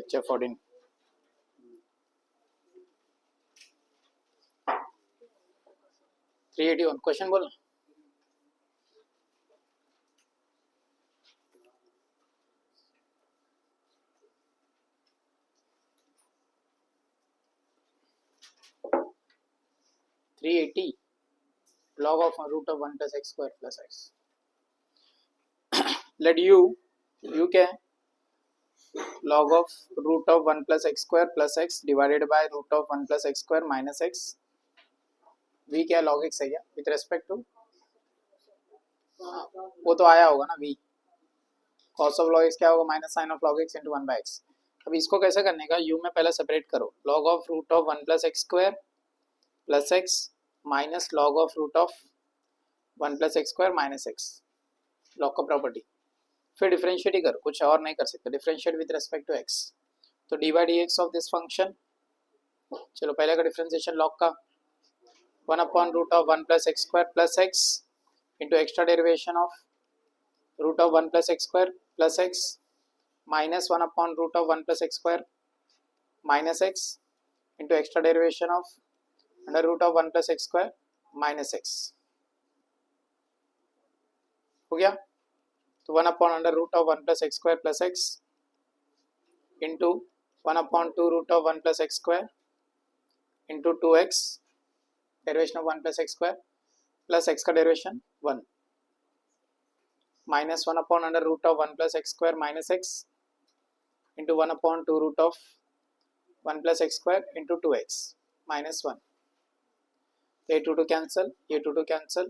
Lecture 14 381 question बोलना। log of root of 1 plus x square plus x. Let u क्या है? log of root of 1 plus x square plus x divided by root of 1 plus x square minus x. v क्या log x है क्या with respect to वो तो आया होगा ना v cos of log x क्या होगा minus sine of log x into 1 by x. अब इसको कैसे करने का u में पहले सेपरेट करो log of root of 1 plus x square plus x माइनस log of root of 1 plus x square minus x log का प्रॉपर्टी फिर डिफरेंशिएट ही करो कुछ और नहीं कर सकते differentiate with respect to x तो dy dx of this function चलो पहले का डिफरेंशिएशन log का 1 upon root of 1 plus x square plus x into extra derivation of root of 1 plus x square plus x minus 1 upon root of 1 plus x square minus x into extra derivation of under root of 1 plus x square minus x हो गया तो 1 upon under root of 1 plus x square plus x into 1 upon 2 root of 1 plus x square into 2x derivation of 1 plus x square plus x का derivation 1 minus 1 upon under root of 1 plus x square minus x into 1 upon 2 root of 1 plus x square into 2x minus 1 तो ये 2 cancel ये 2 cancel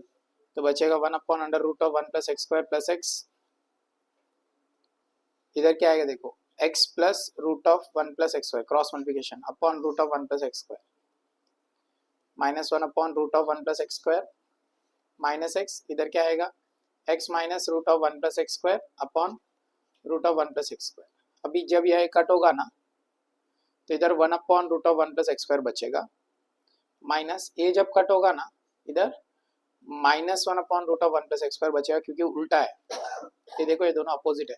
तो बचेगा 1 upon under root of 1 plus x square plus X इधर क्या आएगा देखो x plus root of 1 plus x square cross multiplication upon root of 1 plus x square minus 1 upon root of 1 plus x square minus X इधर क्या आएगा x minus root of 1 plus x square upon root of 1 plus x square अभी जब यह cut होगा ना तो इधर 1 upon root of 1 plus x square बचेगा माइनस ए जब कट होगा ना इधर minus 1 upon root of 1 plus x square बचेगा क्योंकि उल्टा है ये देखो ये दोनों अपोजिट है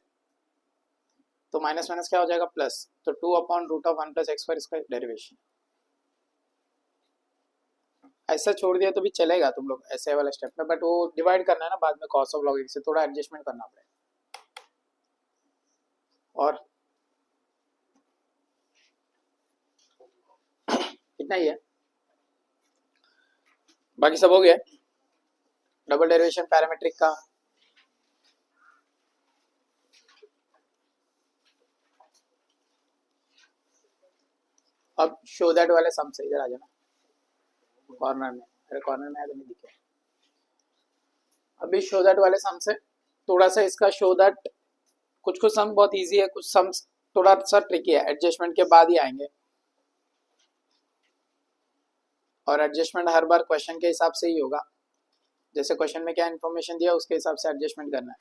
तो माइनस माइनस क्या हो जाएगा प्लस तो 2 upon root of 1 plus x square इसका डेरिवेशन ऐसा छोड़ दिया तो भी चलेगा तुम लोग ऐसे वाला स्टेप में बट वो डिवाइड करना है ना बाद में cos ऑफ log x से थोड़ा एडजस्टमेंट करना पड़ेगा और इतना ही है बाकी सब हो गया डबल डेरिवेशन पैरामीट्रिक का अब शो दैट वाले सम से इधर आ जाना कॉर्नर में अरे कॉर्नर में आया तो नहीं दिखे अभी शो दैट वाले सम से थोड़ा सा इसका शो दैट कुछ सम बहुत इजी है कुछ सम थोड़ा सा ट्रिकी है एडजस्टमेंट के बाद ही आएंगे और एडजस्टमेंट हर बार क्वेश्चन के हिसाब से ही होगा जैसे क्वेश्चन में क्या इन्फॉर्मेशन दिया उसके हिसाब से एडजस्टमेंट करना है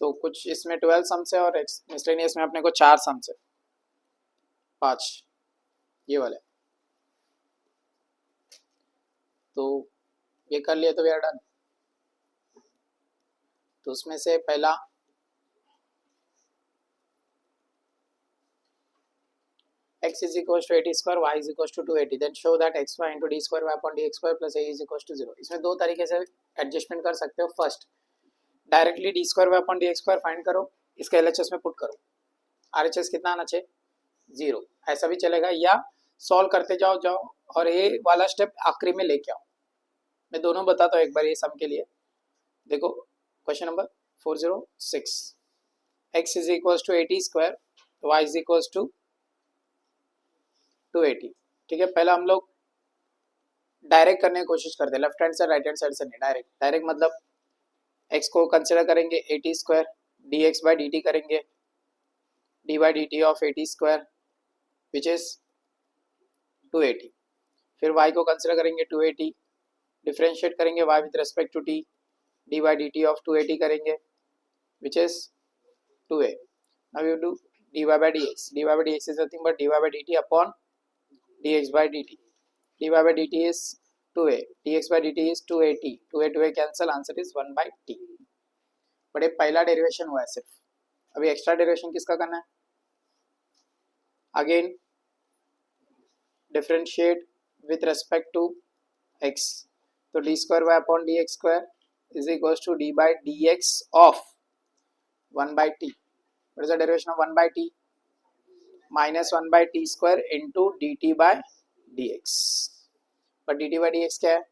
तो कुछ इसमें 12 सम्स है और मिसलेनियस में अपने को 4 सम्स है 5 ये वाले तो ये कर लिए तो वी आर डन तो उसमें से पहला x is equals to 80 square y is equals to 280 then show that xy into d square y upon dx square plus a is equals to 0 इसमें दो तरीके से एडजस्टमेंट कर सकते हो first directly d square y upon dx square find करो इसका LHS में पुट करो RHS कितना आना चाहिए 0 ऐसा भी चलेगा या सॉल्व करते जाओ और ये वाला स्टेप आखिरी में लेके आओ मैं दोनों बताता हूँ एक बार ये सम के लिए देखो question number 406 x is equals to 80 square y is equals to 280 ठीक है पहला हम लोग डायरेक्ट करने की कोशिश करते हैं लेफ्ट हैंड से राइट हैंड साइड से नहीं डायरेक्ट मतलब x को कंसिडर करेंगे 80 स्क्वायर dx बाई dt करेंगे d by dt of 80 square which is 280 फिर y को कंसिडर करेंगे 280 डिफरेंशिएट करेंगे y with respect to t d by dt of 280 करेंगे which is 2a now you do dy by dx is nothing but dy by dt upon dx by dt dy by dt is 2a dx by dt is 2a t 2a cancel answer is 1 by t but ये पहला derivation हुआ है सिर्फ अभी extra derivation किसका करना है again differentiate with respect to x, तो D square Y upon D x square is equals to D by D x of 1 by t. What is the derivation of 1 by t? Minus 1 by t square into dt by dx. but dt by dx क्या है?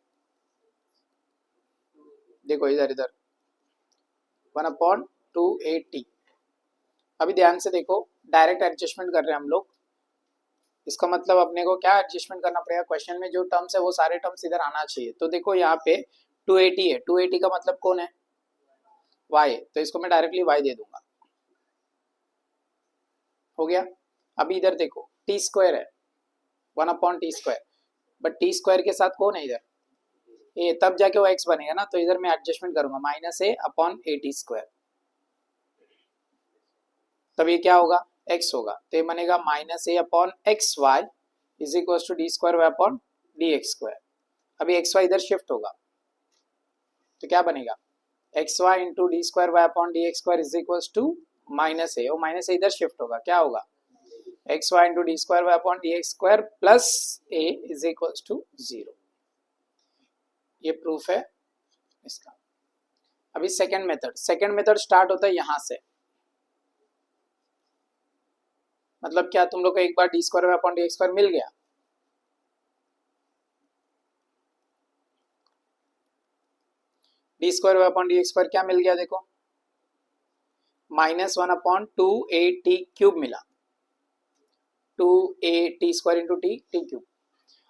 देखो इधर इधर 1 upon 2at. अभी ध्यान से देखो, direct adjustment कर रहे हैं हम लोग. इसका मतलब अपने को क्या एडजस्टमेंट करना पड़ेगा? क्वेश्चन में जो टर्म्स है वो सारे टर्म्स इधर आना चाहिए. तो देखो यहाँ पे 280 है. 280 का मतलब कौन है? y है. तो इसको मैं डायरेक्टली y दे दूंगा. हो गया. अभी इधर देखो टी स्क्वायर है 1 upon T square, but T square के साथ कौन है इधर? ए. तब जाके वो x बनेगा ना. तो इधर मैं एडजस्टमेंट करूंगा minus A upon A T square. तब ये क्या होगा? x होगा. तो ये बनेगा minus A upon X Y is equal to D square Y upon D x square. अभी एक्स वाई इधर शिफ्ट होगा तो क्या बनेगा? X Y into D square Y upon D x square is equal to minus A. और minus A इधर shift होगा, क्या होगा? X Y into D square Y upon D x square plus A is equal to 0. ये proof है इसका. अभी second method start होता है यहां से. मतलब क्या, तुम लोग को एक बार D square Y upon D x square मिल गया. D square Y upon D x square क्या मिल गया? देखो माइनस 1 अपॉन 2at क्यूब मिला. 2at square into T cube.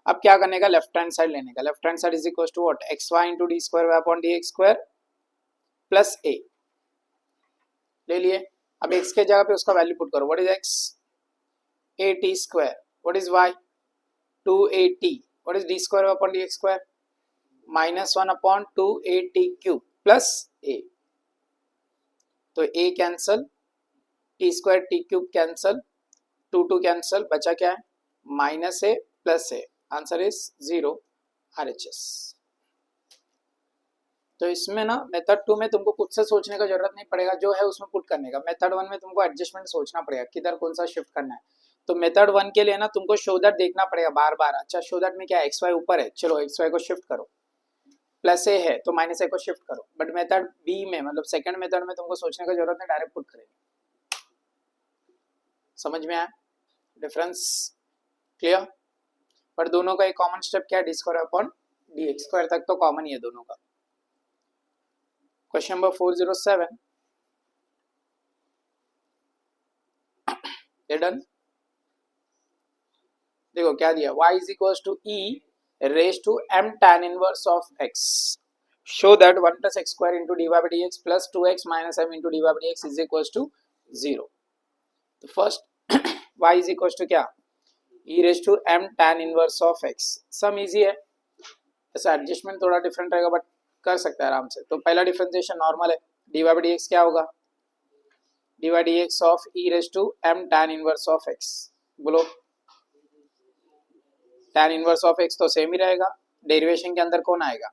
अब क्या करने का? लेफ्ट हैंड साइड लेने का. Left hand side is equal to what? X Y into D square Y upon D x square plus A ले लिए. अब एक्स के जगह पे उसका वैल्यू पुट करो. What is X? at square. What is y? 2at. What is D square upon D x square? Minus 1 upon 2at cube plus a. तो a cancel, T square T cube cancel, 2 cancel, बचा क्या है? Minus A plus A. Answer is 0 RHS. तो इसमें ना method 2 में तुमको खुद से सोचने का जरूरत नहीं पड़ेगा, जो है उसमें पुट करने का. मेथड 1 में तुमको एडजस्टमेंट सोचना पड़ेगा किधर कौन सा शिफ्ट करना है. तो मेथड 1 के लिए ना तुमको शो दैट देखना पड़ेगा बार बार. अच्छा शो दैट में क्या एक्स वाई ऊपर है, चलो एक्स वाई को शिफ्ट करो. प्लस ए है तो माइनस ए को शिफ्ट करो. बट मेथड बी में, मतलब सेकंड मेथड में तुमको सोचने का जरूरत नहीं, डायरेक्ट पुट करेंगे. समझ में आया डिफरेंस? क्लियर? पर दोनों का एक कॉमन स्टेप क्या है? D square upon D x square तक तो कॉमन ही है दोनों का. Question number 407. ये डन. देखो क्या दिया? y is equals to e raised to m tan inverse of x. Show that 1 plus x square into dy by dx plus 2x minus m into dy by dx is equals to 0. तो first y is equals to क्या? e raised to m tan inverse of x. Some easy है. ऐसा adjustment थोड़ा different रहेगा but कर सकते हैं आराम से. तो पहला डिफरेंशिएशन नॉर्मल है. dy by dx क्या होगा? dy by dx of e raised to m tan inverse of x. बोलो. tan इनवर्स ऑफ x तो सेम ही रहेगा. डेरिवेशन के अंदर कौन आएगा?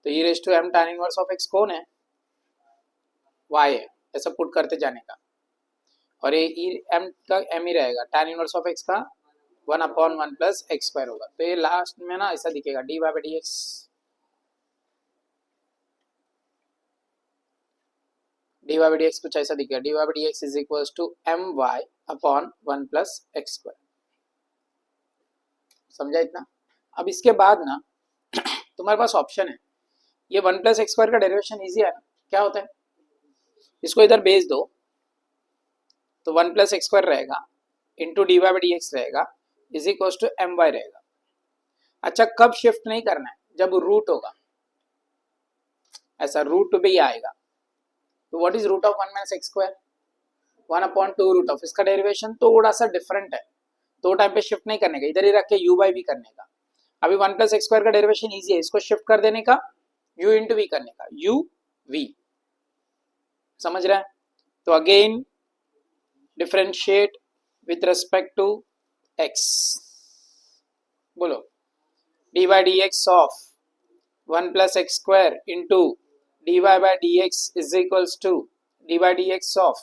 तो e raise to m tan inverse of x कौन है? y है. ऐसा पुट करते जाने का. और ये e m का m ही रहेगा. tan इनवर्स ऑफ x का 1 अपॉन 1 प्लस एक्स स्क्वायर होगा. तो ये लास्ट में ना ऐसा दिखेगा dy by dx. dy by dx कुछ ऐसा दिखेगा. dy by dx is equals to my upon 1 plus x square. समझा इतना? अब इसके बाद ना तुम्हारे पास ऑप्शन है. ये 1 प्लस एक्स स्क्वायर का डेरिवेशन इजी है ना. क्या होता है? इसको इधर भेज दो तो 1 प्लस एक्स स्क्वायर रहेगा into D Y by D X रहेगा is equal to M Y रहेगा. अच्छा कब शिफ्ट नहीं करना है? जब रूट होगा. ऐसा रूट भी आएगा. तो what is root of 1 minus x square? 1 upon 2 root of. इसका डेरिवेशन थोड़ा सा डिफरेंट है. तो टाइम पे शिफ्ट नहीं करने का, इधर ही रख के u बाई वी करने का. अभी 1 प्लस एक्स स्क्वायर का डेरिवेशन इजी है. इसको शिफ्ट कर देने का, u इंटू वी करने का. u v. समझ रहे हैं? तो again differentiate with respect to x. बोलो dy by dx of 1 plus x square into dy by dx is equals to dy by dx of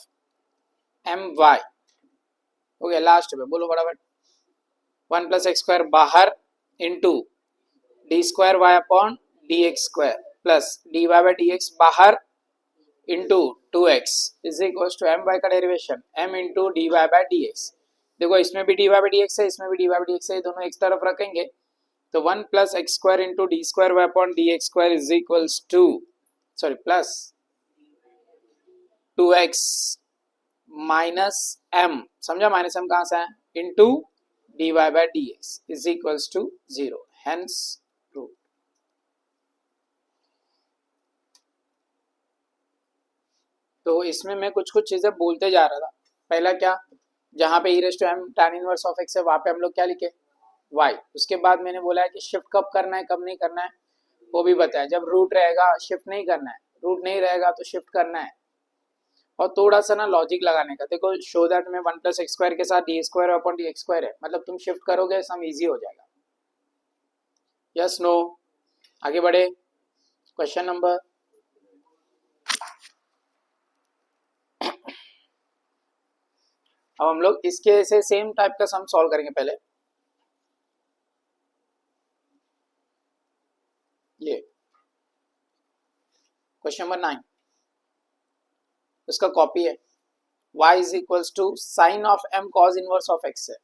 M Y हो गया last में, बोलो बराबर 1 प्लस एक्स स्क्वायर बाहर into D square Y upon D x square plus D Y by D X बाहर into 2x is equal to M Y का derivation m into D Y by D X. देखो इसमें भी D Y by D x है, इसमें भी D Y by D x है, दोनों एक तरफ रखेंगे तो 1 plus x square into D square Y upon D x square is equals to plus 2x minus m, समझा माइनस m कहाँ से है, into D Y by D x is equals to 0 hence root. तो इसमें मैं कुछ कुछ चीजें बोलते जा रहा था। पहला क्या, जहां पे e raise to m tan inverse of x है वहां पे हम लोग क्या लिखे y। उसके बाद मैंने बोला है कि शिफ्ट कब करना है कब नहीं करना है वो भी बताया। जब रूट रहेगा शिफ्ट नहीं करना है, रूट नहीं रहेगा तो शिफ्ट करना है। और थोड़ा सा ना लॉजिक लगाने का, देखो शो दैट में 1 प्लस एक्स स्क्वायर के साथ D square upon D x square है, मतलब तुम शिफ्ट करोगे सम इजी हो जाएगा। यस नो, आगे बढ़े क्वेश्चन नंबर। अब हम लोग इसके ऐसे सेम टाइप का सम सॉल्व करेंगे। पहले ये क्वेश्चन नंबर 9, इसका कॉपी है। y is equals to sine of m cos inverse of x है।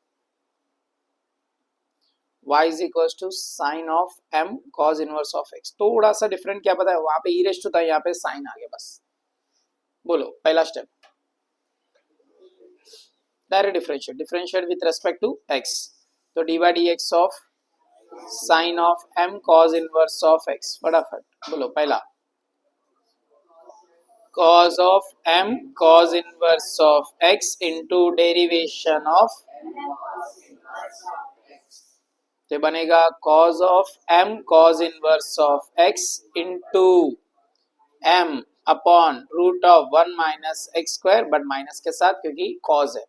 y is equals to sine of m cos inverse of x। थोड़ा सा डिफरेंट क्या पता है, वहां पे e रेज़ टू था, यहाँ पे साइन आ गया बस। बोलो पहला step, direct differentiate with respect to x। तो d by D x of sine of m cos inverse of x, फटाफट बोलो पहला cos of m cos inverse of x into derivation of, तो बनेगा cos of m cos inverse of x into m upon root of 1 minus x square, but minus के साथ क्योंकि cos है।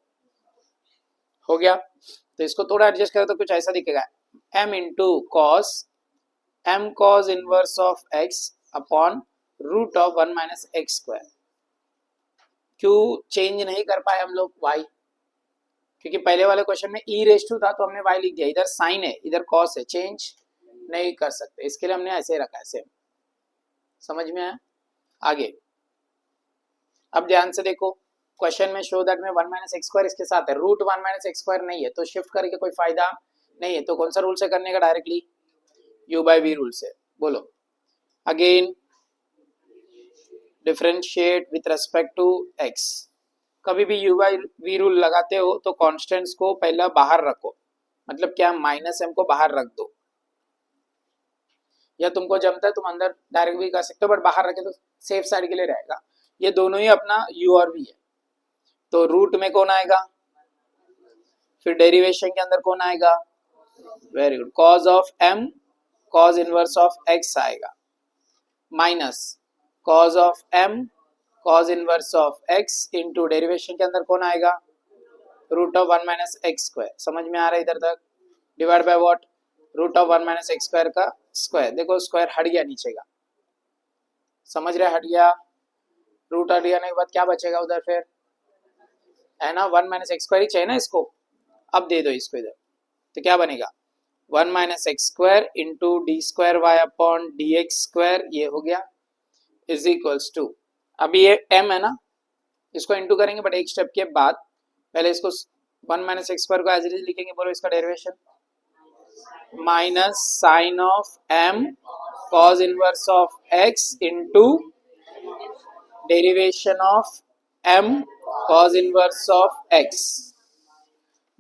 हो गया, तो इसको थोड़ा एडजस्ट करें तो कुछ ऐसा दिखेगा m into cos m cos inverse of x upon root of 1 minus x square. क्यों चेंज नहीं कर पाए हम लोग y, क्योंकि पहले वाले क्वेश्चन में e रेज़ टू था तो हमने y लिख दिया, इधर साइन है इधर cos है, चेंज नहीं कर सकते, इसके लिए हमने ऐसे रखा है सेम। समझ में आया? आगे अब ध्यान से देखो, क्वेश्चन में शो दैट में 1 माइनस एक्स स्क्वायर इसके साथ है, रूट 1 माइनस एक्स स्क्वायर नहीं है, तो शिफ्ट करके कोई फायदा नहीं है। तो कौन सा रूल से करने का, directly u by v rule से। बोलो again differentiate with respect to x। कभी भी u बाई वी रूल लगाते हो तो कॉन्स्टेंट्स को पहला बाहर रखो, मतलब क्या, माइनस m को बाहर रख दो, या तुमको जमता है तुम अंदर डायरेक्ट भी कर सकते हो, बट बाहर रखे तो सेफ साइड के लिए रहेगा। ये दोनों ही अपना u और v है, तो रूट में कौन आएगा, फिर डेरिवेशन के अंदर कौन आएगा, very good, cos of m cos inverse of x आएगा, minus cos of m cos inverse of x into derivation के अंदर कौन आएगा, root of 1 minus x square. समझ में आ रहा है इधर तक, divide by what, root of 1 minus x square का स्क्वायर। देखो स्क्वायर हट गया नीचे का, समझ रहे, हट गया, रूट हट जाने के बाद क्या बचेगा उधर, फिर है ना 1 माइनस एक्स स्क्वायर ही चाहिए ना इसको, अब दे दो इसको इधर, तो क्या बनेगा 1 minus x square into D square Y upon D x square, ये हो गया इज इक्वल्स टू, अभी ये m है ना, इसको इंटू करेंगे बट एक स्टेप के बाद, पहले इसको 1 माइनस एक्स स्क्वायर को एज इट इज लिखेंगे। बोलो इसका derivation, minus sine of m cos inverse of x into derivation of m cos inverse of x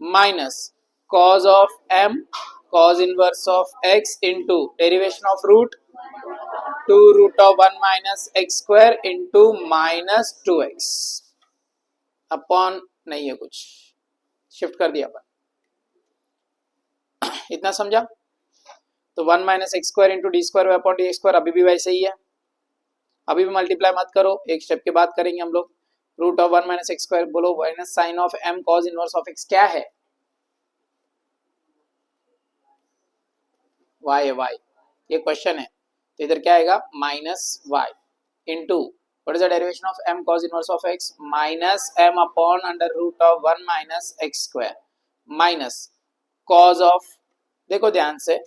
minus cos of m cos inverse of x into derivation of root 2 root of 1 minus x square into minus 2x upon, नहीं है कुछ, shift कर दिया अपन, इतना समझा। तो 1 minus x square into D square upon D x square अभी भी वैसे ही है, अभी भी मल्टीप्लाई मत करो, एक स्टेप के बाद करेंगे हम लोग। Root of 1 minus x square, बोलो minus sine of m cos inverse of x क्या है, y है, y, ये क्वेश्चन है, तो इधर क्या आएगा minus y into What is the derivation of m cos inverse of x minus m upon under root of 1 minus x square minus cos of, देखो ध्यान से,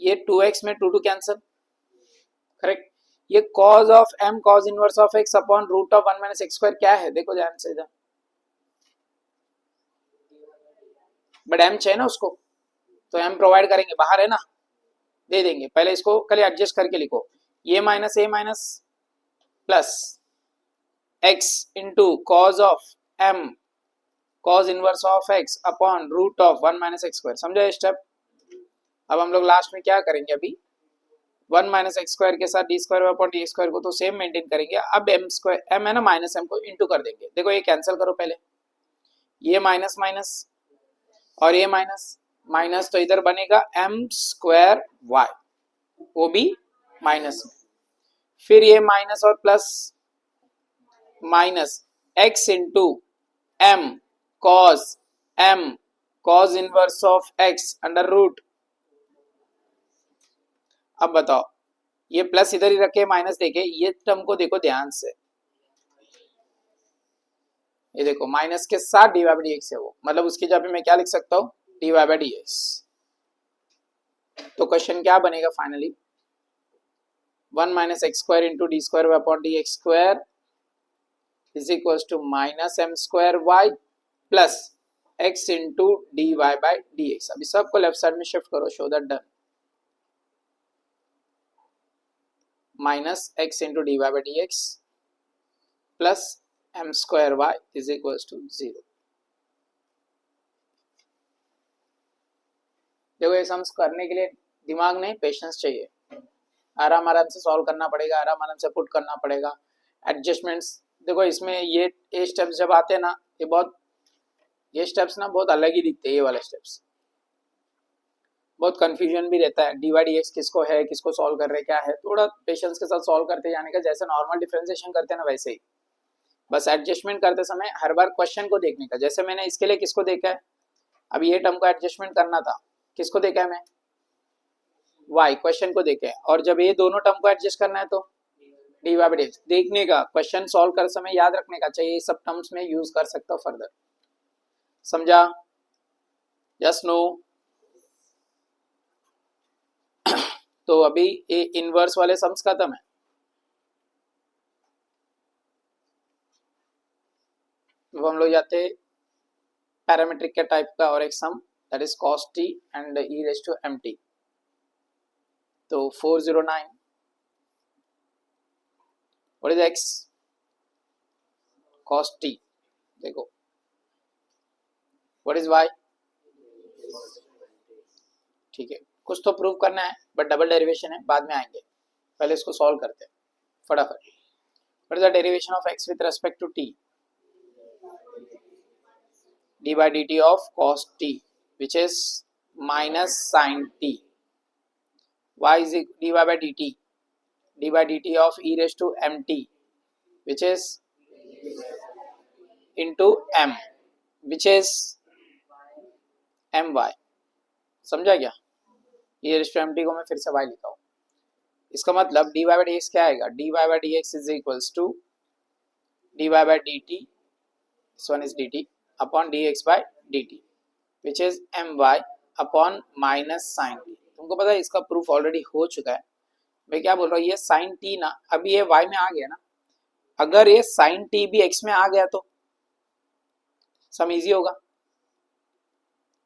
ये 2x में 2 2 कैंसिल, करेक्ट। ये cos of m cos inverse of x upon root of 1 minus x square क्या है, देखो ध्यान से इधर, बट m चाहिए ना उसको, तो m प्रोवाइड करेंगे, बाहर है ना, दे देंगे। पहले इसको कल एडजस्ट करके लिखो, ये minus a minus plus x into cos of m cos inverse of x upon root of 1 minus x square, समझो ये स्टेप। अब हम लोग लास्ट में क्या करेंगे, अभी 1 माइनस एक्स स्क्वायर के साथ D square upon D square को तो सेम मेंटेन करेंगे। अब m स्क्वायर m है ना, माइनस m को इंटू कर देंगे। देखो ये कैंसिल करो पहले, ये माइनस माइनस और ये माइनस माइनस, तो इधर बनेगा m स्क्वायर y, वो भी माइनस में, फिर ये माइनस और plus minus x into m cos inverse of x under root. अब बताओ, ये प्लस इधर ही रखे, माइनस देखे, ये टर्म को देखो ध्यान से, ये देखो माइनस के साथ d Y by D x है वो, मतलब उसकी जगह पे मैं क्या लिख सकता हूँ, d Y by D x. तो क्वेश्चन क्या बनेगा finally, 1 minus x square into D square upon D x square is equal to minus m square Y plus x into D Y by D x. अभी सबको left side में shift करो, show that done, minus x into D Y by D x plus M square y is equal to 0। देखो ये sums करने के लिए दिमाग नहीं, पेशेंस चाहिए, आराम आराम से सॉल्व करना पड़ेगा, आराम आराम से पुट करना पड़ेगा, एडजस्टमेंट्स। देखो इसमें ये स्टेप्स जब आते हैं ना, ये स्टेप्स ना बहुत अलग ही दिखते हैं, ये वाले स्टेप्स बहुत कंफ्यूजन भी रहता है, डी वाई डी एक्स किसको है, किसको सॉल्व कर रहे हैं, क्या है, थोड़ा पेशेंस के साथ सॉल्व करते जाने का, जैसे नॉर्मल डिफरेंशिएशन करते हैं ना वैसे ही, बस एडजस्टमेंट करते समय हर बार क्वेश्चन को देखने का। जैसे मैंने इसके लिए किसको देखा है, अब ये टर्म को एडजस्टमेंट करना था, किसको देखा है मैं, y क्वेश्चन को देखा है, और जब ये दोनों टर्म को एडजस्ट करना है तो d Y by D x देखने का, क्वेश्चन सॉल्व कर समय याद रखने का चाहिए, ये सब टर्म्स में यूज कर सकता हूँ फर्दर, समझा, यस नो। तो अभी ये इनवर्स वाले सम्स खत्म है, तो हम लोग जाते पैरामीट्रिक के टाइप का और एक sum, that is cos t and e raise to mt। तो 409, what is x, cos t, देखो व्हाट इज y, ठीक है, कुछ तो प्रूव करना है बट डबल डेरिवेशन है, बाद में आएंगे, पहले इसको सॉल्व करते हैं फटाफट। What is the derivation of x with respect to t, d by dt of cos t which is minus sin t, y is dy by dt, d by dt of e raised to mt which is into m which is my, समझा क्या, e raised to mt को मैं फिर से y लिखा हूँ, इसका मतलब dy by dx क्या आएगा, dy by dx is equals to dy by dt, this one is dt upon dx by dt which is my upon minus sin t। तुमको पता है इसका प्रूफ ऑलरेडी हो चुका है, मैं क्या बोल रहा हूँ, ये sin t ना, अभी ये y में आ गया ना, अगर ये sin t भी x में आ गया तो सम इजी होगा।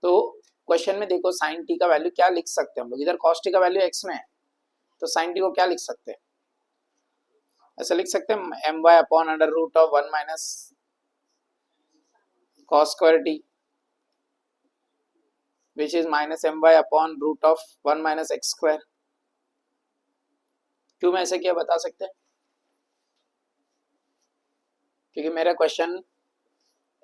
तो क्वेश्चन में देखो sin t का वैल्यू क्या लिख सकते हैं हम लोग, इधर cos t का वैल्यू x में है, तो sin t को क्या लिख सकते हैं, ऐसा लिख सकते हैं my upon under root of 1 minus cos square t which is minus my upon root of 1 minus x square। क्यों मैं ऐसे क्या बता सकते हैं, क्योंकि मेरा क्वेश्चन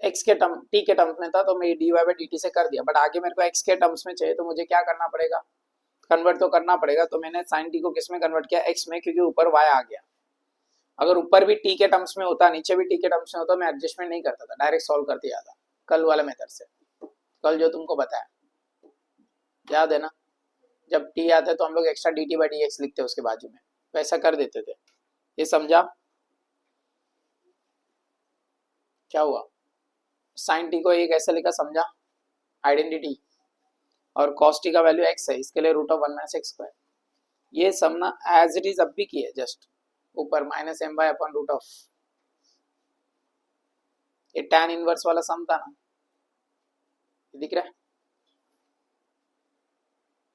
x के टर्म t के टर्म्स में था, तो मैं dy by dt से कर दिया, बट आगे मेरे को x के टर्म्स में चाहिए, तो मुझे क्या करना पड़ेगा, कन्वर्ट तो करना पड़ेगा, तो मैंने sin t को किस में कन्वर्ट किया, x में, क्योंकि ऊपर y आ गया। अगर ऊपर भी t के टर्म्स में होता, नीचे भी t के टर्म्स में होता, मैं एडजस्टमेंट नहीं करता था, डायरेक्ट सॉल्व करते जाता कल वाले मेथड से, कल जो तुमको बताया याद है ना, जब t आता है तो हम लोग एक्स्ट्रा dt by dx लिखते हैं उसके बाजू में, वैसा कर देते थे, ये समझा। क्या हुआ, साइन टी को एक ऐसे लिखा, समझा आइडेंटिटी, और कॉस टी का वैल्यू एक्स है, इसके लिए root of 1 minus x square. ये सब ना एज इट इज अब भी किए, जस्ट ऊपर minus m by upon root of, ये tan इनवर्स वाला सम था ना, दिख रहा है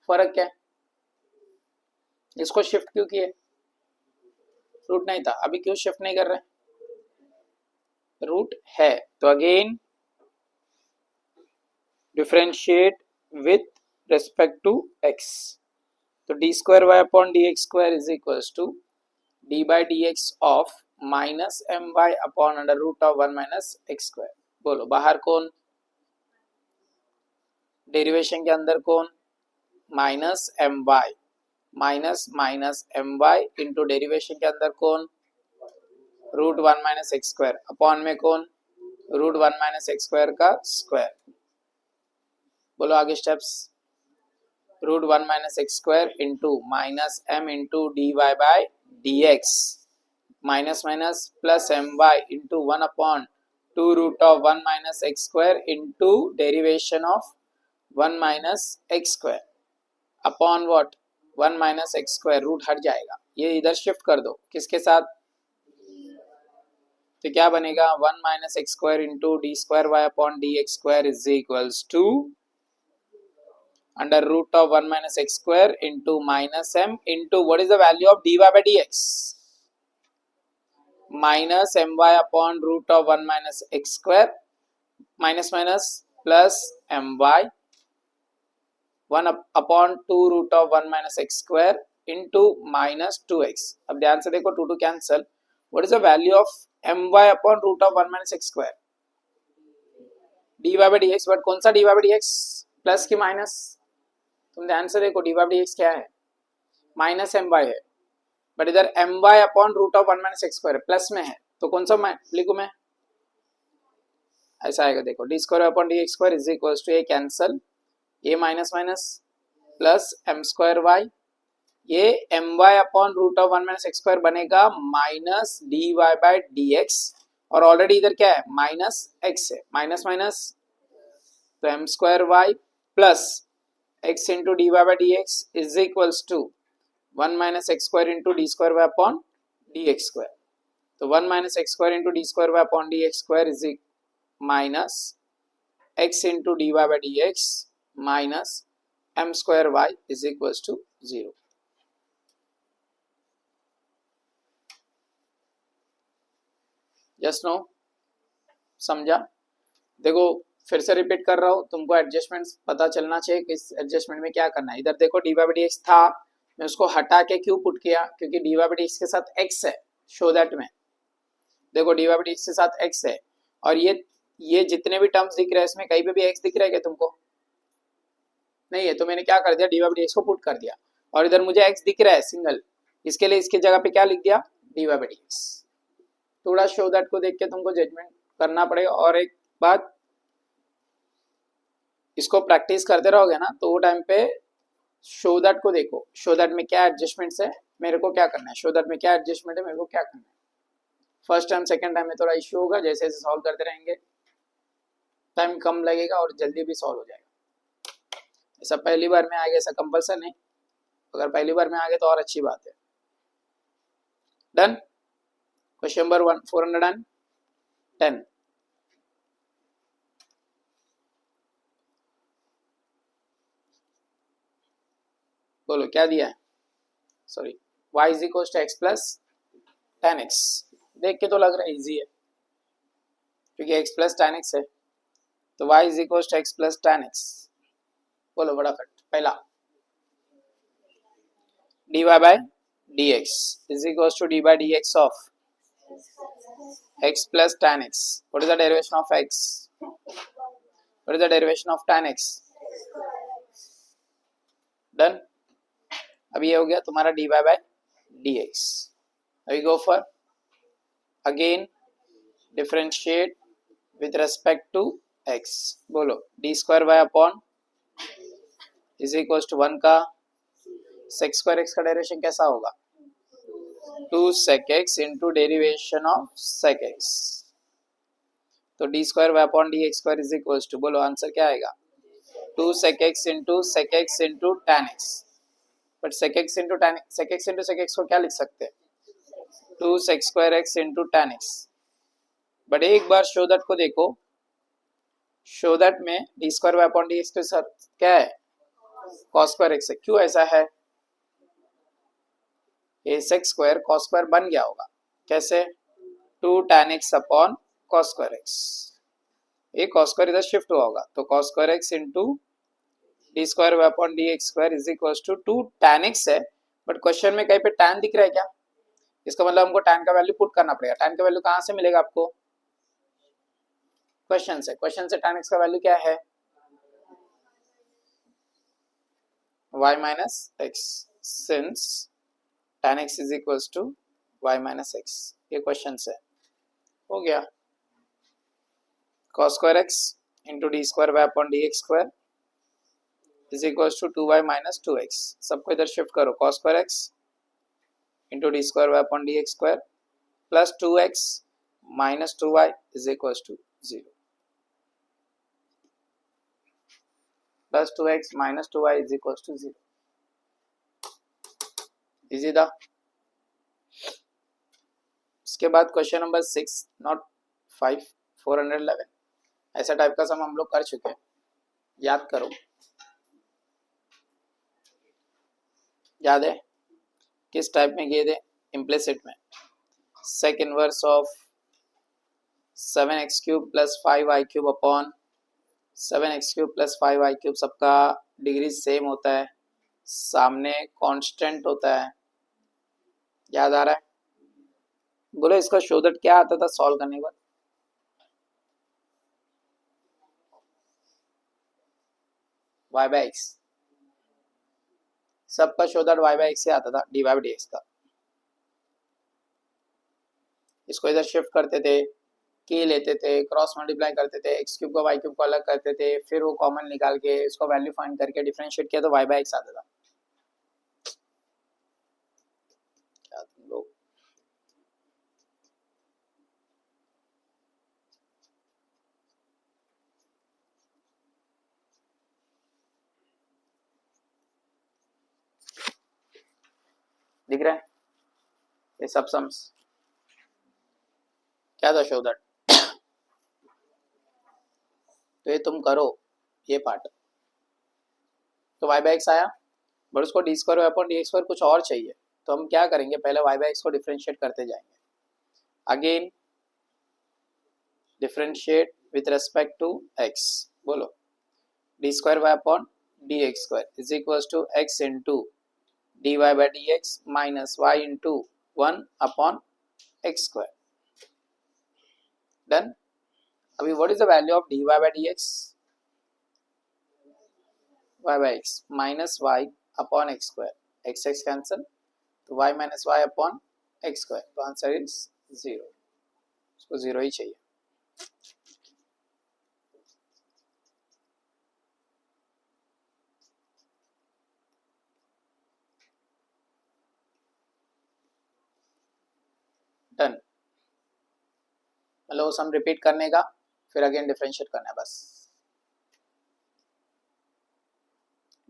फर्क क्या है, इसको शिफ्ट क्यों किए, रूट नहीं था, अभी क्यों शिफ्ट नहीं कर रहे, रूट है, तो again differentiate with respect to x, तो D square Y upon D x square is equals to D by D x of minus m Y upon under root of 1 minus x square. बोलो बाहर कौन, derivation के अंदर कौन, minus m y, minus minus m y into derivation के अंदर कौन, root 1 minus x square, upon में कौन, रूट 1 माइनस एक्स स्क्वायर का स्क्वायर। बोलो आगे steps, root 1 minus x square into minus m into D Y by D x, minus minus plus m y into 1 upon 2 root of 1 minus x square into derivation of 1 minus x square upon what, 1 minus x square, root हट जाएगा, ये इधर shift कर दो, किसके साथ, तो क्या बनेगा 1 minus x square into D square Y upon D x square is equals to under root of 1 minus x square into minus m into what is the value of D Y by D x, minus m Y upon root of 1 minus x square, minus minus plus m y 1 upon 2 root of 1 minus x square into minus 2x। अब ध्यान से देखो 2 cancel, what is the value of m Y upon root of 1 minus x square, d Y by D x, but कौन सा d Y by D x, plus की minus, तुम ध्यान से देखो d Y by D x क्या है, minus m y है, बट इधर m Y upon root of 1 minus x square plus में है, तो कौन सा लिखूं मैं, ऐसा आएगा, देखो D square upon D x square is equals to, ये कैंसल, ये minus minus plus M square Y, ये M Y upon root of 1 minus x square बनेगा minus D Y by D X, और ऑलरेडी इधर क्या है minus X है, minus minus तो M square Y plus x into D Y by D x is equals to 1 minus x square into D square Y upon D x square, तो 1 minus x square into D square Y upon D x square is minus x into D Y by D x minus m square y is equals to 0। Just no, समझा, देखो फिर से repeat कर रहा हूँ, तुमको adjustments पता चलना चाहिए कि इस एडजस्टमेंट में क्या करना है। इधर देखो d Y by D x था, मैं उसको हटा के क्यों पुट किया, क्योंकि d Y by D x के साथ एक्स है, शो दैट में देखो d Y by D x के साथ एक्स है, और ये जितने भी टर्म्स दिख रहे हैं इसमें कहीं पे भी एक्स दिख रहा है क्या तुमको, नहीं है, तो मैंने क्या कर दिया d Y by D x को पुट कर दिया, और इधर मुझे एक्स दिख रहा है सिंगल, इसके लिए इसकी जगह पे क्या लिख दिया d Y by D x. थोड़ा शो दैट को देख के तुमको जजमेंट करना पड़ेगा, और एक बात, इसको प्रैक्टिस करते रहोगे ना तो वो टाइम पे शो दैट को देखो, शो दैट में क्या एडजस्टमेंट्स है, मेरे को क्या करना है, शो दैट में क्या एडजस्टमेंट है, मेरे को क्या करना है। फर्स्ट टाइम सेकंड टाइम में थोड़ा इश्यू होगा, जैसे जैसे सॉल्व करते रहेंगे टाइम कम लगेगा और जल्दी भी सॉल्व हो जाएगा। ऐसा पहली बार में आ गया ऐसा कंपल्सन नहीं, अगर पहली बार में आ गए तो और अच्छी बात है। डन, क्वेश्चन नंबर 410, बोलो क्या दिया है, sorry y is equal to x plus ten x, देख के तो लग रहा है इजी है क्योंकि x प्लस टेन एक्स है, तो y is equal to x plus ten x. बोलो फटाफट, पहला d Y by D x is equal to D by D x of x plus tan x. What is the derivation of x? What is the derivation of tan x? Done. अब ये हो गया तुम्हारा dy by dx. Now we go for again differentiate with respect to x. बोलो d square y upon is equals to 1 का sec square x का derivation कैसा होगा, 2 sec x into derivation of sec x तो D square Y upon D x square is equal to, बोलो answer क्या आएगा, 2 sec x into tan x। But sec x into sec x को क्या लिख सकते हैं, 2 sec square x into tan x। But एक बार शो दैट को देखो, शो दैट में d square Y upon D x के साथ क्या है, cos स्क्वायर x है। क्यों ऐसा है, ये sec स्क्वायर cos स्क्वायर बन गया होगा, कैसे, 2 tan x upon cos square x, ये cos स्क्वायर इधर शिफ्ट हुआ होगा, तो cos square x into D square Y upon D x square is equal to 2 tan x है। बट क्वेश्चन में कहीं पे tan दिख रहा है क्या, इसका मतलब हमको tan का वैल्यू पुट करना पड़ेगा। tan का वैल्यू कहाँ से मिलेगा आपको, क्वेश्चन से tan x का वैल्यू क्या है, y minus x, since tan x is equal to y minus x, ये क्वेश्चन से हो गया। cos square x into D square Y upon D x square is equal to 2y minus 2x, सबको इधर shift करो, cos square x into D square Y upon D x square plus 2x minus 2y is equal to 0, plus 2x minus 2y is equal to 0। Easy था। इसके बाद question number 6 not 5 411, ऐसा type का सम हम लोग कर चुके हैं, याद करो, याद है किस टाइप में किए थे, इम्प्लिसिट में, sec inverse of 7x cube plus 5y cube upon 7x cube plus 5y cube, सबका डिग्री सेम होता है, सामने कांस्टेंट होता है, याद आ रहा है, बोलो इसका शो दैट क्या आता था सॉल्व करने के बाद, y बाय एक्स, सबका show that y by x से आता था, d Y by D x का। इसको इधर शिफ्ट करते थे, की लेते थे, क्रॉस मल्टीप्लाई करते थे, एक्स क्यूब को वाई क्यूब को अलग करते थे, फिर वो कॉमन निकाल के इसको वैल्यू फाइंड करके डिफरेंशिएट किया तो y बाय एक्स आता था। क्या तुम लोग दिख रहा है ये सब सम्स, क्या था शो दैट, तो ये तुम करो ये पार्ट, तो y बाय एक्स आया, बट उसको D square upon D x square कुछ और चाहिए, तो हम क्या करेंगे, पहले y बाय एक्स को डिफरेंशिएट करते जाएंगे, again differentiate with respect to x, बोलो D square Y upon D x square is equal to x into D Y by D x minus Y into 1 upon X square, done. अभी what is the value of D Y by D X, Y by X minus Y upon X square, X X cancel, तो Y minus Y upon X square, तो answer is 0, उसको 0 ही चाहिए। Done, मतलब सम repeat करने का, फिर again differentiate करना है बस,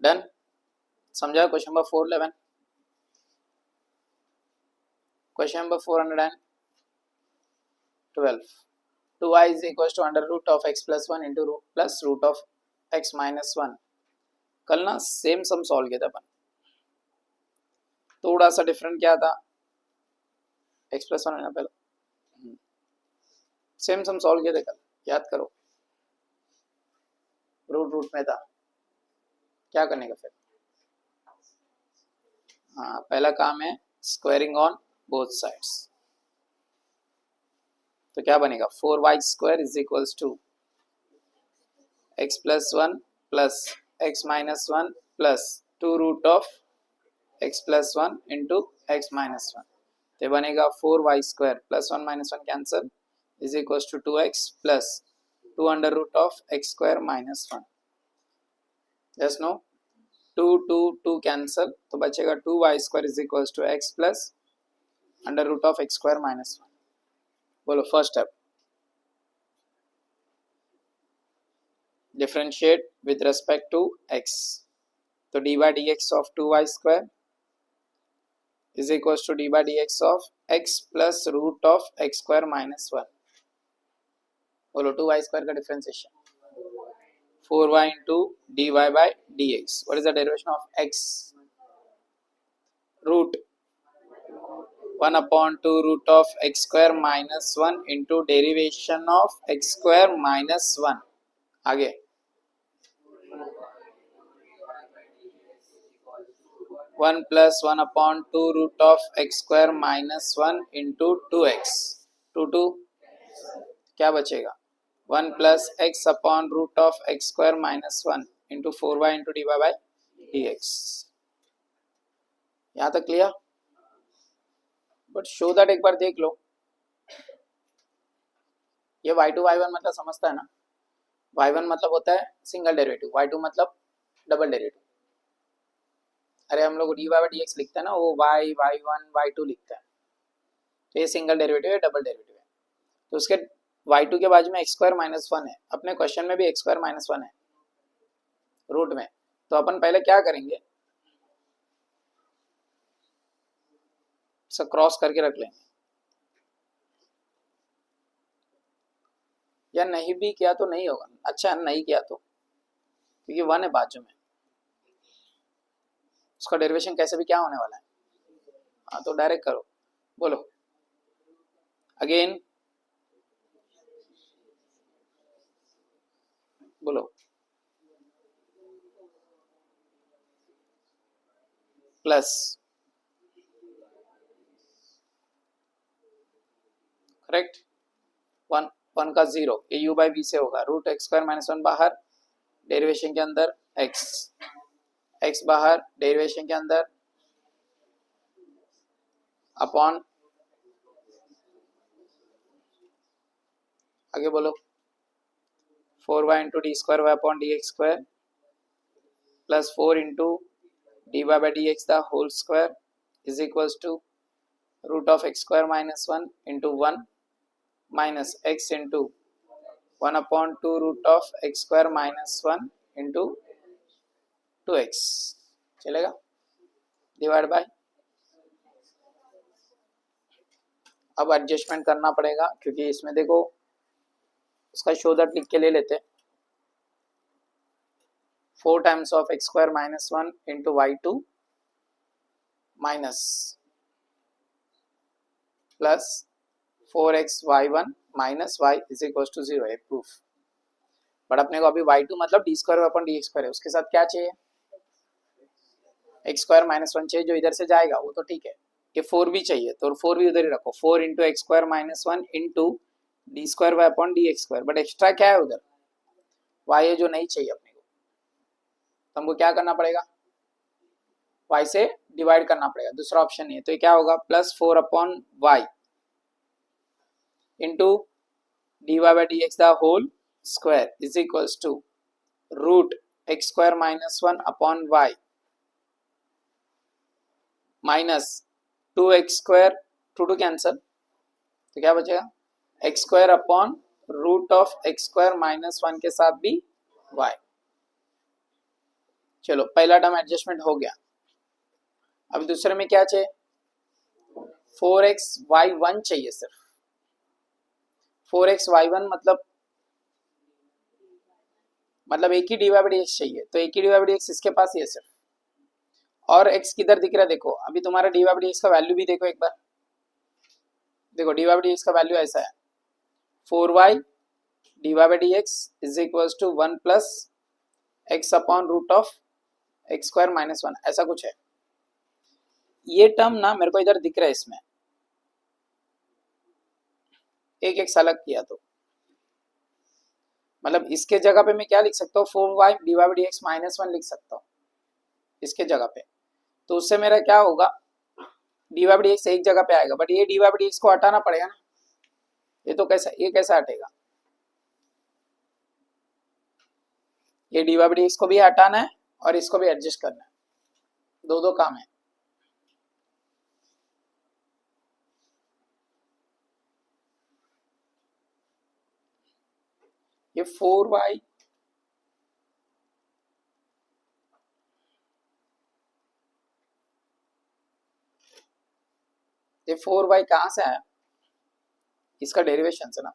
डन। समझा question number 411, question number 412, 2y is equals to under root of x plus 1 into plus root of x minus 1, कल ना सेम सम सॉल्व किया था अपन, थोड़ा सा डिफरेंट क्या था, x प्लस 1 है ना पहले, सेम सम सॉल्व किया था कल, याद करो, रूट में था, क्या करने का फिर, हाँ पहला काम है स्क्वायरिंग ऑन बोथ साइड्स, तो क्या बनेगा 4y square is equals to x plus 1 plus x minus 1 plus 2 root of x plus 1 into x minus 1, तो बनेगा 4y square plus 1 minus 1 cancel is equals to 2x plus 2 under root of x square minus 1, yes no, 2 cancel, तो बचेगा 2y square is equals to x plus under root of x square minus 1, बोलो first step, differentiate with respect to x, तो d by D x of 2y² is equals to D by D x of x plus root of x² minus 1. बोलो 2y² का differentiation 4y into dy by dx. What is the derivation of x? Root 1 upon 2 root of x square minus 1 into derivation of x square minus 1. आगे 1 plus 1 upon 2 root of x square minus 1 into 2x. 2 क्या बचेगा 1 plus x upon root of x square minus 1 into 4y into dy by dx. यहाँ तक clear? But show that एक बार देख लो, ये y2 y1 मतलब समझता है ना, y1 मतलब होता है सिंगल डेरिवेटिव, y2 मतलब डबल डेरिवेटिव. अरे हम लोग dy by dx लिखते हैं ना, वो y y1 y2 लिखते हैं, तो ये सिंगल डेरिवेटिव है, डबल डेरिवेटिव है. तो उसके y2 के बाजू में x स्क्वायर माइनस 1 है, अपने क्वेश्चन में भी x स्क्वायर माइनस 1 है रूट में. तो अपन पहले क्या करेंगे, इसे क्रॉस करके रख लेंगे, या नहीं भी किया तो नहीं होगा. अच्छा नहीं किया तो, क्योंकि 1 है बाजू में, उसका डेरिवेशन कैसे भी क्या होने वाला है. हाँ तो डायरेक्ट करो, बोलो अगेन, बोलो प्लस करेक्ट 1 का 0, ये u बाई वी से होगा, रूट एक्स स्क्वायर माइनस 1 बाहर, डेरिवेशन के अंदर x बाहर, डेरिवेशन के अंदर अपॉन, आगे बोलो 4y into D square Y upon D x square plus 4 into D Y by D x the whole square is equals to root of x square minus 1 into 1 minus x into 1 upon 2 root of x square minus 1 into 2x. चलेगा, divide by, अब adjustment करना पड़ेगा, क्योंकि इसमें देखो उसका show that लिख के ले लेते हैं, 4 times of x square minus 1 into y2 minus plus 4x y1 minus y is equal to 0 है प्रूफ. बट अपने को अभी y2 मतलब डी स्क्वायर अपन डी एक्स स्क्वायर है, उसके साथ क्या चाहिए एक्स स्क्वायर माइनस 1 चाहिए, जो इधर से जाएगा वो तो ठीक है, ये 4 भी चाहिए तो 4 भी उधर ही रखो, 4 into x square minus 1 into D square Y upon D x square. But extra क्या है उधर y है जो नहीं चाहिए अपने को, तो हमको क्या करना पड़ेगा y से डिवाइड करना पड़ेगा, दूसरा ऑप्शन नहीं है. तो ये क्या होगा plus 4 upon y into D Y by D x the whole square is equals to root x square minus 1 upon y minus 2x square, 2 cancel, तो क्या बचेगा x square upon root of x square minus 1 के साथ भी y. चलो पहला term adjustment हो गया. अब दूसरे में क्या चाहिए 4xy1 चाहिए, सिर्फ 4xy1 मतलब एक ही D Y by D X चाहिए, तो एक ही D Y by D X इसके पास ही है सिर्फ, और x किधर दिख रहा है देखो, अभी तुम्हारा d Y by D x का वैल्यू भी देखो एक बार, देखो d Y by D x का वैल्यू ऐसा है 4y d Y by D x is equals to 1 plus x upon root of x square minus 1, ऐसा कुछ है. ये टर्म ना मेरे को इधर दिख रहा है, इसमें एक एक अलग किया तो मतलब इसके जगह पे मैं क्या लिख सकता हूँ 4y d Y by D x minus 1 लिख सकता हूँ इसके जगह पे, तो उससे मेरा क्या होगा d Y by D x एक जगह पे आएगा, बट ये d Y by D x को हटाना पड़ेगा ना, ये तो कैसा, ये कैसा हटेगा, ये d Y by D x को भी हटाना है और इसको भी एडजस्ट करना है, दो काम है. ये 4y ये 4y कहाँ से आया? इसका डेरिवेशन से ना।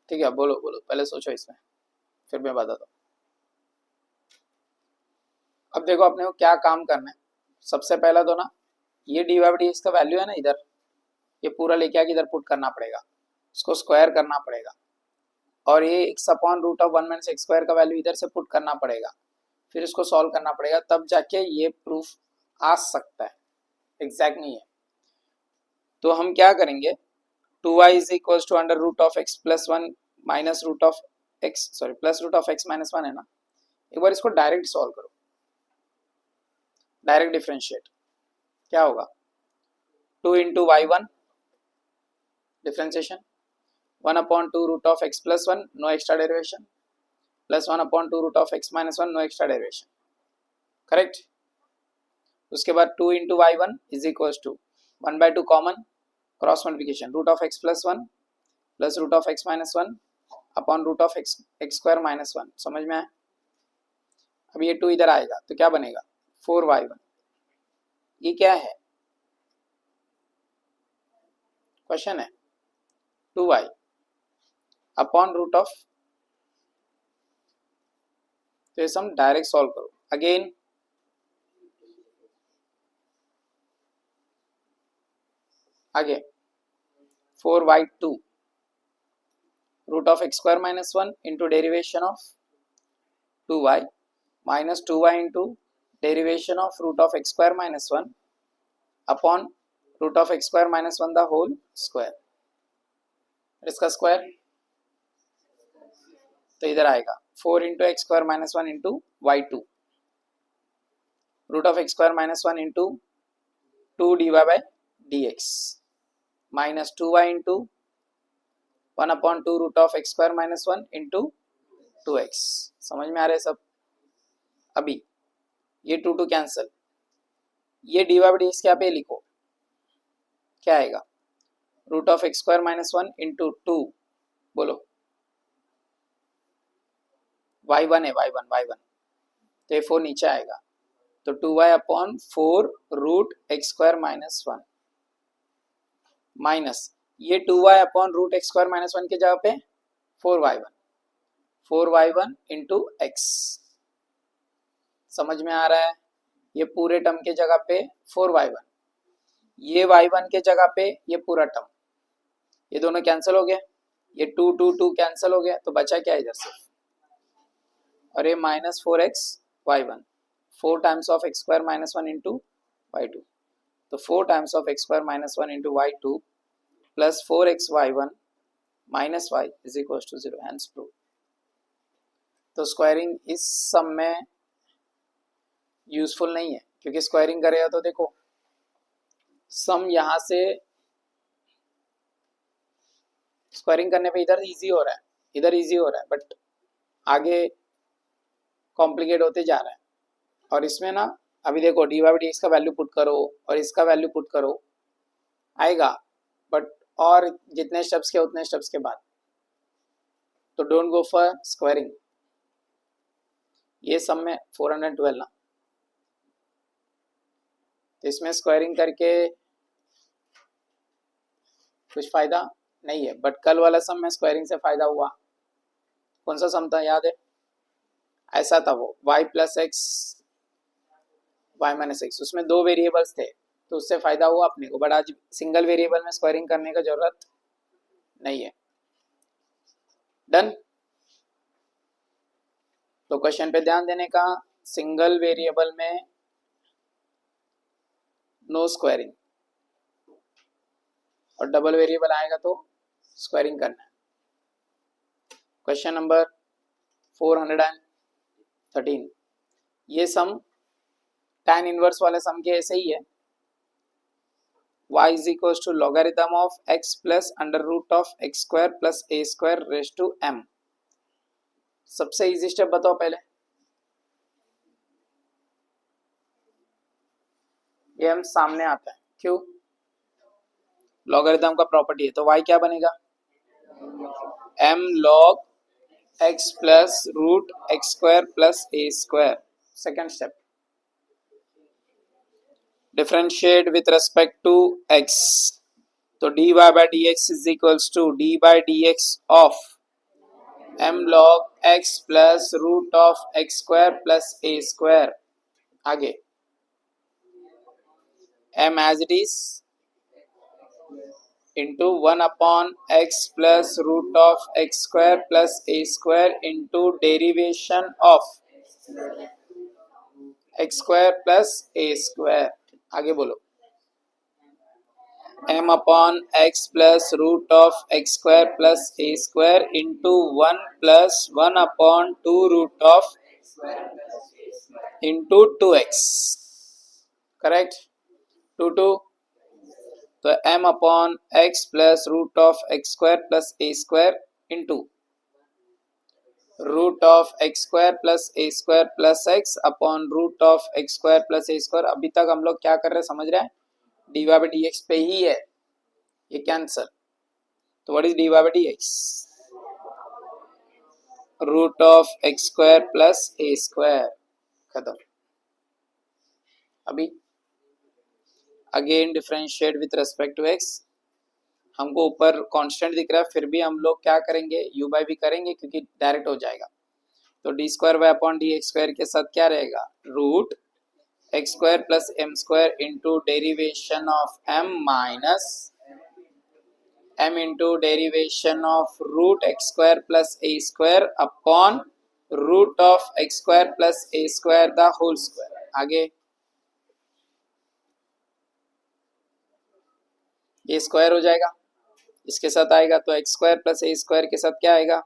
ठीक है, बोलो बोलो, पहले सोचो इसमें, फिर मैं बताता हूँ। अब देखो अपने को क्या काम करना है। सबसे पहला तो ना, ये डी वाई डी का वैल्यू है ना इधर, ये पूरा लेके आके इधर पुट करना पड़ेगा, इसको स्क्वायर करना पड़ेगा, और ये x upon root of 1 minus x square का वैल्यू इधर से पुट करना पड़ेगा, फिर इसको सॉल्व करना पड़ेगा, तब जाके ये प्रूफ आ सकता है। एग्जैक्ट नहीं है तो हम क्या करेंगे, 2y is equal to under root of x plus 1 minus root of x, sorry plus root of x minus 1 है ना। एक बार इसको डायरेक्ट सॉल्व करो, डायरेक्ट डिफरेंशिएट, क्या होगा, 2 into y one differentiation, 1 upon 2 root of x plus 1 no extra derivation, plus 1 upon 2 root of x minus 1 no extra derivation, correct. उसके बाद 2 into y one is equal to 1/2 common, cross multiplication, root of x plus 1 plus root of x minus 1 upon root of x square minus 1, समझ में आया। अब ये 2 इधर आएगा तो क्या बनेगा, 4y1। ये क्या है, क्वेश्चन है, 2y अपॉन रूट ऑफ, तो ये सम डायरेक्ट सॉल्व करो अगेन, आगे 4y2 root of x square minus 1 into derivation of 2y minus 2y into derivation of root of x square minus 1 upon root of x square minus 1 the whole square, इसका square तो इधर आएगा 4 into x square minus 1 into y2 root of x square minus 1 into 2 dy by dx minus 2y into 1 upon 2 root of x square minus 1 into 2x, समझ में आ रहा है सब। अभी ये 2 कैंसिल, ये डी वाई डी क्या पे लिखो, क्या आएगा, root of x square minus 1 into 2, बोलो y1 है, y1 तो ये 4 नीचे आएगा, तो 2y upon 4 root x square minus 1 minus ये 2y upon root x square minus 1 की जगह पे 4y1 इंटू एक्स, समझ में आ रहा है। ये पूरे टर्म के जगह पे 4y1, ये y1 के जगह पे ये पूरा टर्म, ये दोनों कैंसिल हो गए, ये 2 कैंसिल हो गया, तो बचा क्या इधर से, और ये minus 4x y1, 4 times of x square minus 1 into y2, तो 4 times of x square minus 1 into y2 plus 4x y1 minus y is equal to 0, hence prove. तो स्क्वायरिंग इस सम में यूजफुल नहीं है, क्योंकि स्क्वायरिंग करेगा तो देखो सम यहां से स्क्वायरिंग करने पे इधर इजी हो रहा है, इधर इजी हो रहा है, बट आगे कॉम्प्लिकेट होते जा रहा है। और इसमें ना अभी देखो डी वाई डी एक्स का वैल्यू पुट करो और इसका वैल्यू पुट करो, आएगा, बट और जितने स्टेप्स के उतने स्टेप्स के बाद, तो डोंट गो फॉर स्क्वायरिंग। ये सम में 412 ना, तो इसमें स्क्वायरिंग करके कुछ फायदा नहीं है, बट कल वाला सम में स्क्वायरिंग से फायदा हुआ। कौन सा सम था याद है, ऐसा था वो y plus x y minus x, उसमें 2 वेरिएबल्स थे तो उससे फायदा हुआ अपने को, बट आज सिंगल वेरिएबल में स्क्वायरिंग करने का जरूरत नहीं है। डन, तो क्वेश्चन पे ध्यान देने का, सिंगल वेरिएबल में नो स्क्वायरिंग, और डबल वेरिएबल आएगा तो स्क्वायरिंग करना है। क्वेश्चन नंबर 413, ये सम tan इनवर्स वाले सम के ऐसे ही है, y is equal to logarithm of x plus under root of x square plus A square raise to m। सबसे इजी स्टेप बताओ पहले, ये हम सामने आता है, क्यों, लॉगरिथम का प्रॉपर्टी है, तो y क्या बनेगा, m log x plus root x square plus A square. Second step, differentiate with respect to x, तो dy by dx is equals to d by dx of m log x plus root of x square plus a square. आगे m as it is into 1 upon x plus root of x square plus a square into derivation of x square plus a square. आगे बोलो m upon x plus root of x square plus a square into 1 plus 1 upon 2 root of into 2x. Correct 2 2, तो m upon x plus root of x square plus a square into root of x square plus a square plus x upon root of x square plus a square. अभी तक हम लोग क्या कर रहे हैं समझ रहे हैं, dy by dx पे ही है, ये कैंसल. तो what is dy by dx? Root of x square plus a square. खत्म. अभी again differentiate with respect to x. हमको ऊपर कांस्टेंट दिख रहा है, फिर भी हम लोग क्या करेंगे, u बाई भी करेंगे क्योंकि डायरेक्ट हो जाएगा. तो D square Y upon D x square के साथ क्या रहेगा, root x square plus M square into derivation of m minus m into derivation of root x square plus A square upon root of x square plus A square the whole square. आगे ये square हो जाएगा, इसके साथ आएगा तो x square plus ए square के साथ क्या आएगा,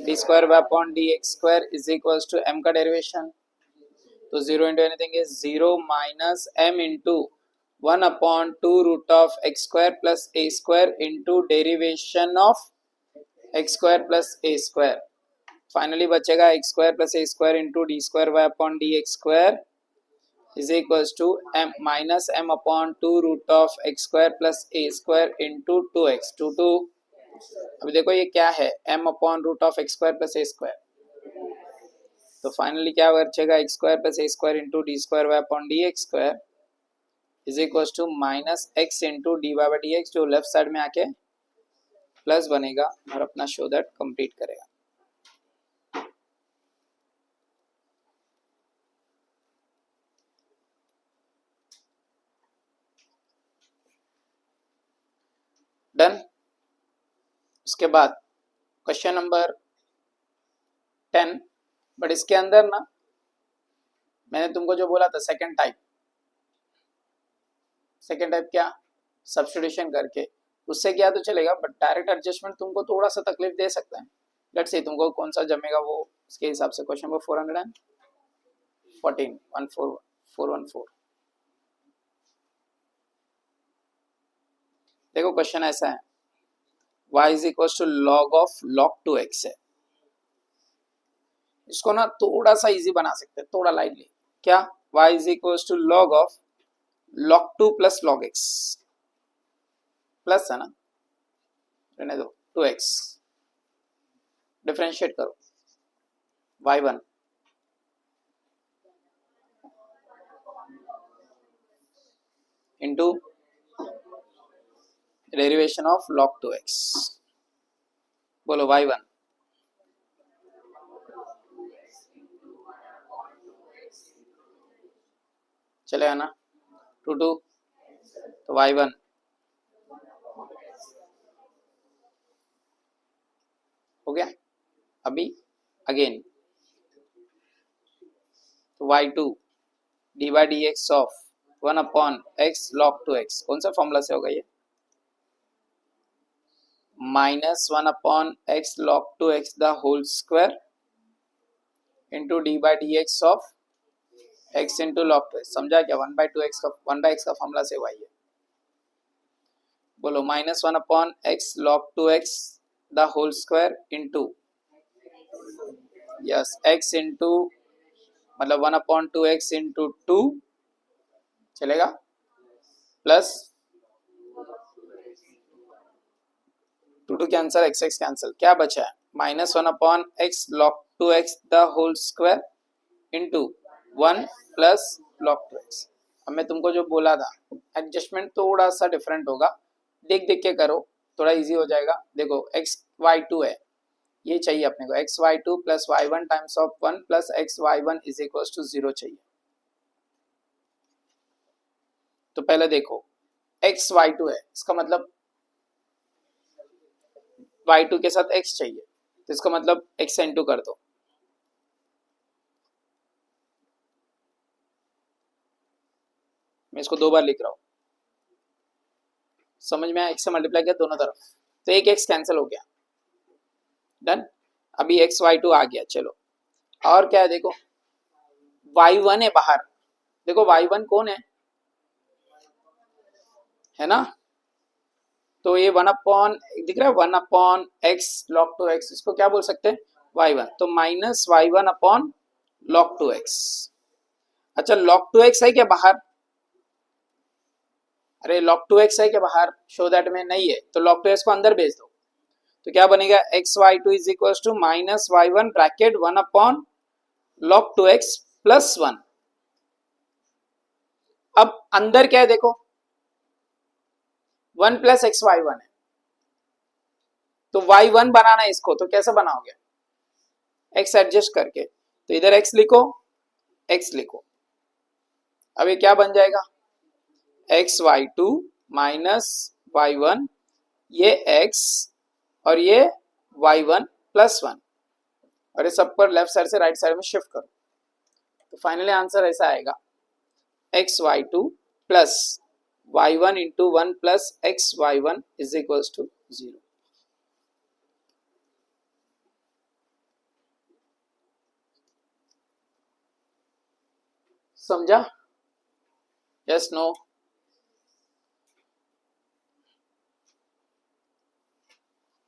d square Y upon D x square is equals to m का डेरिवेशन. तो 0 into anything is 0 minus m into 1 upon 2 root of x square plus A square into derivation of x square plus A square. Finally बचेगा x square plus A square into D square Y upon D x square is equals to m minus m upon 2 root of x square plus a square into 2x. 2 2, अभी देखो ये क्या है, m upon root of x square plus a square. तो finally क्या बचेगा, x square plus a square into d square y upon dx square is equals to minus x into dy by dx, जो left side में आके plus बनेगा और अपना show that complete करेगा. डन. उसके बाद क्वेश्चन नंबर 10, बट इसके अंदर ना मैंने तुमको जो बोला था सेकंड टाइप क्या, सब्स्टिट्यूशन करके, उससे क्या तो चलेगा, बट डायरेक्ट एडजस्टमेंट तुमको थोड़ा सा तकलीफ दे सकता है. लेट्स सी तुमको कौन सा जमेगा वो उसके हिसाब से. Question number 414. देखो क्वेश्चन ऐसा है, y is equal to log of log 2x है. इसको ना थोड़ा सा इजी बना सकते हैं, थोड़ा लाइटली. क्या, y is equal to log of log 2 प्लस log x, प्लस है ना, रहने दो 2x. डिफरेंशिएट करो y1 into derivation of log 2x. बोलो y1 चलेगा ना, 2 2, तो y1 हो गया. अभी अगेन तो y2 d by D x of 1 upon x log 2x, कौन सा फॉर्मूला से होगा ये, minus 1 upon x log 2x the whole square into d by D x of x into log 2x. समझा क्या, 1 बाई x का formula से हुआ ये. बोलो minus 1 upon x log 2x the whole square into, yes, x into मतलब 1 upon 2x into 2 चलेगा, plus 2 2 cancel, x x cancel, क्या बचा है, minus 1 upon x log 2x the whole square into 1 plus log 2x. अब मैं तुमको जो बोला था एडजस्टमेंट थोड़ा सा डिफरेंट होगा, देख देख के करो, थोड़ा इजी हो जाएगा। देखो एक्स वाई टू है, ये चाहिए अपने को, x y two plus y one times of one plus x y one is equal to 0 चाहिए। तो पहले देखो एक्स वाई टू है, इसका मतलब वाई टू के साथ एक्स चाहिए, तो इसका मतलब एक्स इंटू कर दो। मैं इसको 2 बार लिख रहा हूं, समझ में आया? एक्स से मल्टीप्लाई किया दोनों तरफ, तो एक एक्स कैंसिल हो गया, डन। अभी एक्स वाई टू आ गया, चलो और क्या है, देखो वाई वन है बाहर, देखो वाई वन कौन है ना, तो ये 1 अपॉन दिख रहा है, 1 upon x log two x, इसको क्या बोल सकते हैं, वाई वन, तो minus y one upon log two x. अच्छा लॉग टू एक्स है क्या बाहर, अरे log 2x है क्या बाहर, शो दैट में नहीं है, तो log 2x को अंदर भेज दो, तो क्या बनेगा x y two is equal to minus y one bracket 1 upon log 2x plus 1। अब अंदर क्या है देखो, 1 प्लस एक्स वाई वन है, तो वाई वन बनाना है इसको, तो कैसे बनाओगे, एक्स एडजस्ट करके, तो इधर एक्स लिखो, एक्स लिखो, अब ये क्या बन जाएगा, x y two minus y one, ये एक्स और ये वाई वन प्लस वन, और ये सब पर लेफ्ट साइड से राइट साइड में शिफ्ट करो, तो फाइनली आंसर ऐसा आएगा x y two plus y one into one plus x y one is equal to 0। समझा, यस नो,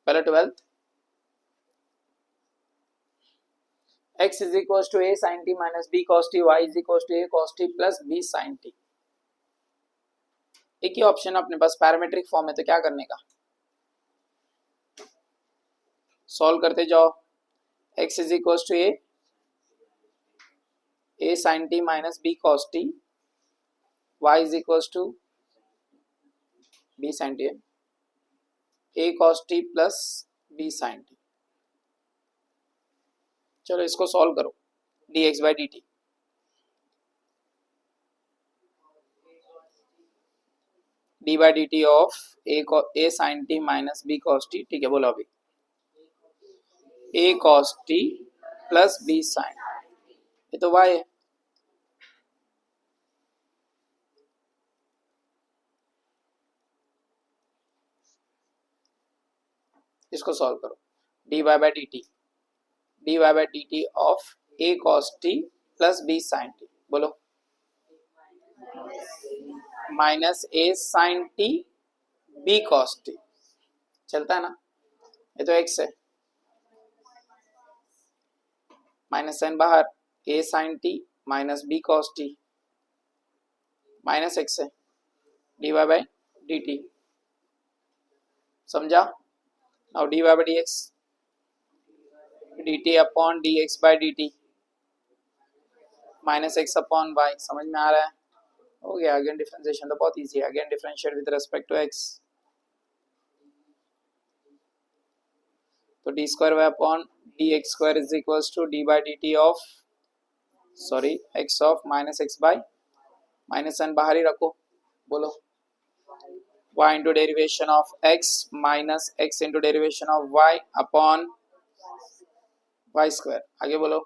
पहले 12th x is equals to a sin t minus b cos t, y is equals to a cos t plus b sin t। एक ही option अपने पास parametric form है, तो क्या करने का, solve करते जाओ, x is equals to a sin t minus b cos t, y is equals to b sin t, a cos t plus b sin t। चलो इसको सॉल्व करो, dx by dt, d by dt of a sin t minus b cos t, ठीक है बोलो अभी, a cos t plus b sin, ये तो y है, इसको सॉल्व करो, dy by dt, dy by dt of a cos t plus b sin t, बोलो minus a sin t b cos t, चलता है ना, ये तो x है, माइनस साइन बाहर, a sin t minus b cos t minus x है, dy by dt, समझा, now dy by dx, dt upon dx by dt minus x upon y, समझ में आ रहा है, हो गया, अगेन डिफरेंशिएशन तो बहुत इजी है, again differentiate with respect to x, तो D square Y upon D x square is equals to D by d t of sorry x of minus x by minus n बाहर ही रखो, बोलो y into derivation of x minus x into derivation of y upon y square, आगे बोलो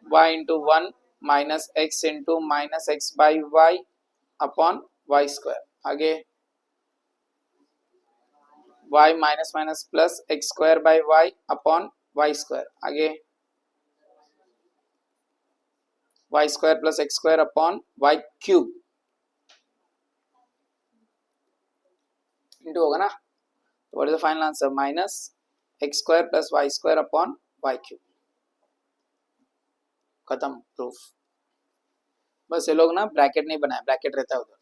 y into one minus x into minus x by y upon y square, आगे y minus minus plus x square by y upon y square, आगे y square plus x square upon y cube, into होगा ना, तो what is the final answer, minus x square plus y square upon y cube, खत्म proof. बस ये लोग ना bracket नहीं बनाए, ब्रैकेट रहता है उधर,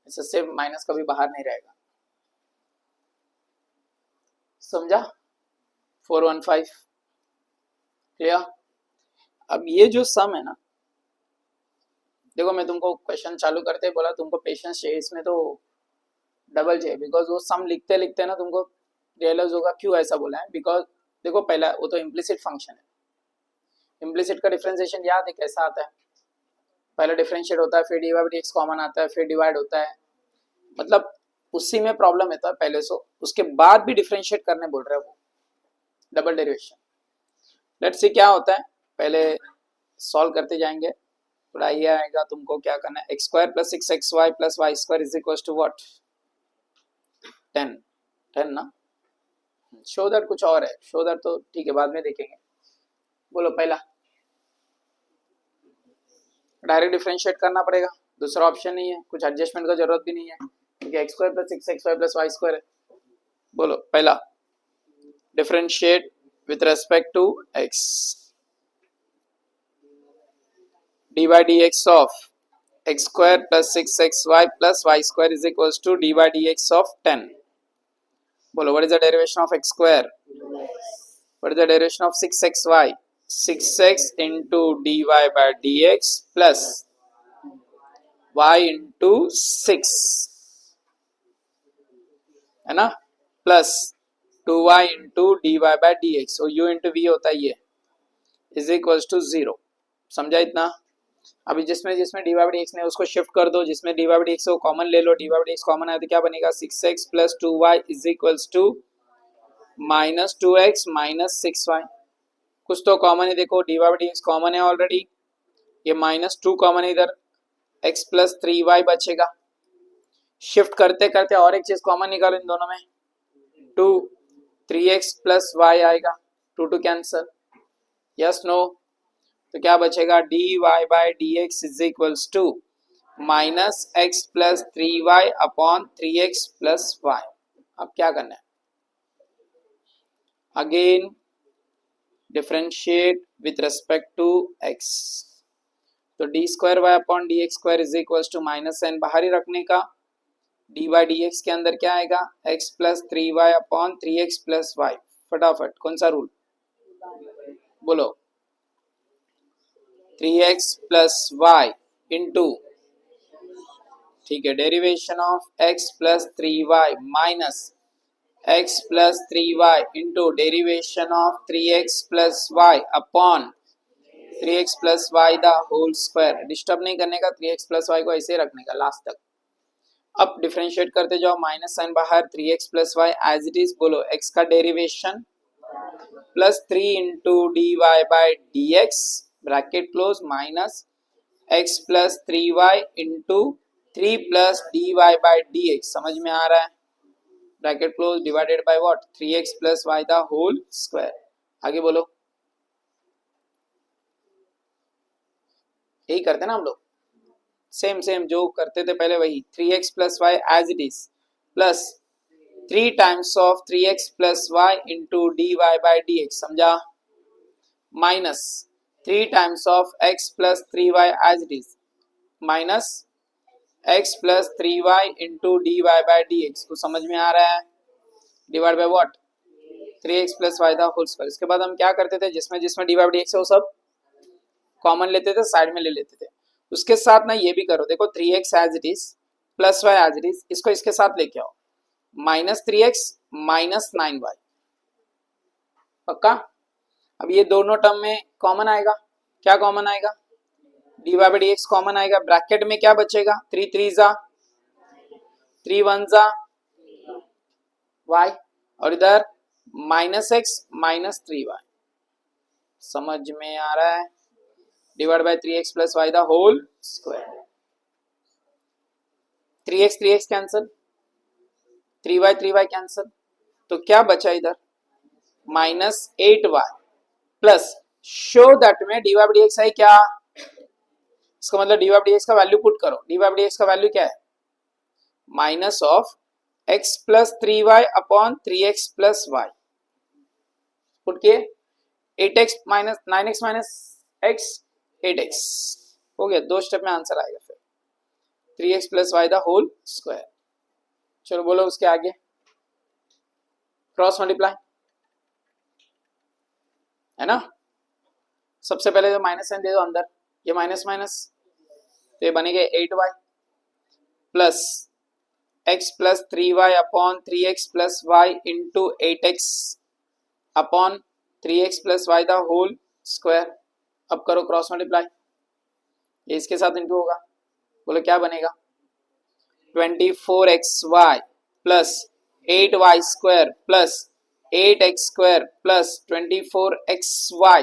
इससे सिर्फ माइनस कभी बाहर नहीं रहेगा, समझा, 415 क्लियर। अब ये जो सम है ना, देखो मैं तुमको क्वेश्चन चालू करते ही बोला तुमको पेशेंस चाहिए, इसमें तो डबल चाहिए, बिकॉज वो सम लिखते लिखते ना तुमको रियलाइज होगा क्यों ऐसा बोला है। बिकॉज देखो पहला वो तो इम्प्लिसिट फंक्शन है, इम्प्लिसिट का डिफरेंशिएशन याद है कैसा आता है, पहले डिफरेंशिएट होता है फिर D by D x common आता है फिर डिवाइड होता है, मतलब उसी में प्रॉब्लम है तो पहले से उसके बाद भी डिफरेंशिएट करने बोल रहे हैं वो डबल डेरिवेशन। लेट्स सी क्या होता है, पहले सॉल्व करते जाएंगे, थोड़ा ये आएगा तुमको क्या करना है, x square plus 6xy plus y square is equal to what 10 10 ना, शो दैट कुछ और है, शो दैट तो ठीक है बाद में देखेंगे। बोलो पहला डायरेक्ट डिफरेंशिएट करना पड़ेगा, दूसरा ऑप्शन नहीं है, कुछ एडजस्टमेंट का जरूरत भी नहीं है क्योंकि x square plus 6xy plus y square है। बोलो पहला differentiate with respect to x, d by D x of x square plus 6xy plus y square is equals to d by dx of 10. बोलो what is the derivation of x square? What is the derivation of 6xy? 6x into dy by dx plus y into 6 है ना, plus 2y into dy by dx, so u into v होता है ये is equals to 0। समझा इतना? अभी जिसमें जिसमें डी बाई डी एक्स ने उसको शिफ्ट कर दो, जिसमें डी बाई डी एक्स को कॉमन ले लो, D by D x common आए तो क्या बनेगा 6x plus 2y is equals to minus 2x minus 6y, कुछ तो कॉमन है, देखो D by D x common है ऑलरेडी, ये माइनस 2 कॉमन है इधर, x प्लस 3y बचेगा, शिफ्ट करते करते और एक चीज कॉमन निकालो इन दोनों में 2, 3x प्लस y आएगा, 2 टू कैंसल, यस नो, तो क्या बचेगा d Y by D x is equals to minus x plus 3y upon 3x plus y. अब क्या करना है, again differentiate with respect to x, तो D square Y upon D x square is equals to minus n बाहर ही रखने का, D by D x के अंदर क्या आएगा x plus 3y upon 3x plus y, फटाफट कौन सा रूल बोलो, 3x प्लस वाई इंटू, ठीक है, derivation of x plus 3y minus x plus 3y into derivation of 3x plus y upon 3x plus Y the whole square, disturb नहीं करने का, 3x plus Y को ऐसे ही रखने का लास्ट तक। अब डिफरेंशिएट करते जाओ, माइनस साइन बाहर, 3x plus Y as it is, बोलो x का derivation plus 3 into D Y by D x bracket close minus x plus 3y into 3 plus D Y by D x, समझ में आ रहा है, bracket close divided by what 3x plus Y the whole square. आगे बोलो, यही करते ना हम लोग, सेम सेम जो करते थे पहले वही, 3x plus Y as it is plus 3 times of 3x plus Y into D Y by D X, समझा, minus 3 times of x plus 3y as it is minus x plus 3y into D Y by D x, को समझ में आ रहा है, divide by what 3x plus Y the whole square. इसके बाद हम क्या करते थे, जिसमें जिसमें डी बाई डी एक्स है वो सब कॉमन लेते थे, साइड में ले लेते थे, उसके साथ ना ये भी करो, देखो 3x as it is plus Y as it is, इसको इसके साथ लेके आओ, माइनस 3x माइनस 9y, पक्का। अब ये दोनों टर्म में कॉमन आएगा, क्या कॉमन आएगा, d Y by D x common आएगा, ब्रैकेट में क्या बचेगा 3 3 जा 3 1 जा y, और इधर माइनस एक्स माइनस 3y, समझ में आ रहा है, divide by 3x plus Y the whole square, 3x cancel, 3y cancel, तो क्या बचा इधर minus 8y plus, show that में डी वाई डी एक्स है क्या, इसका मतलब डी वाई डी एक्स का वैल्यू पुट करो, डी वाई डी एक्स का वैल्यू क्या है minus of x plus 3y upon 3x plus y, put किए 8x minus 9x minus x 8x हो गया, 2 स्टेप में आंसर आएगा, फिर 3x plus Y the whole square. चलो बोलो उसके आगे, क्रॉस मल्टीप्लाई है ना, सबसे पहले तो माइनस साइन दे दो अंदर, ये माइनस माइनस तो ये बनेगा 8y plus x plus 3y upon 3x plus y into 8x upon 3x plus y the whole square. अब करो क्रॉस मल्टीप्लाई, ये इसके साथ इंटू होगा, बोलो क्या बनेगा 24xy plus 8y square plus 8x square plus 24xy,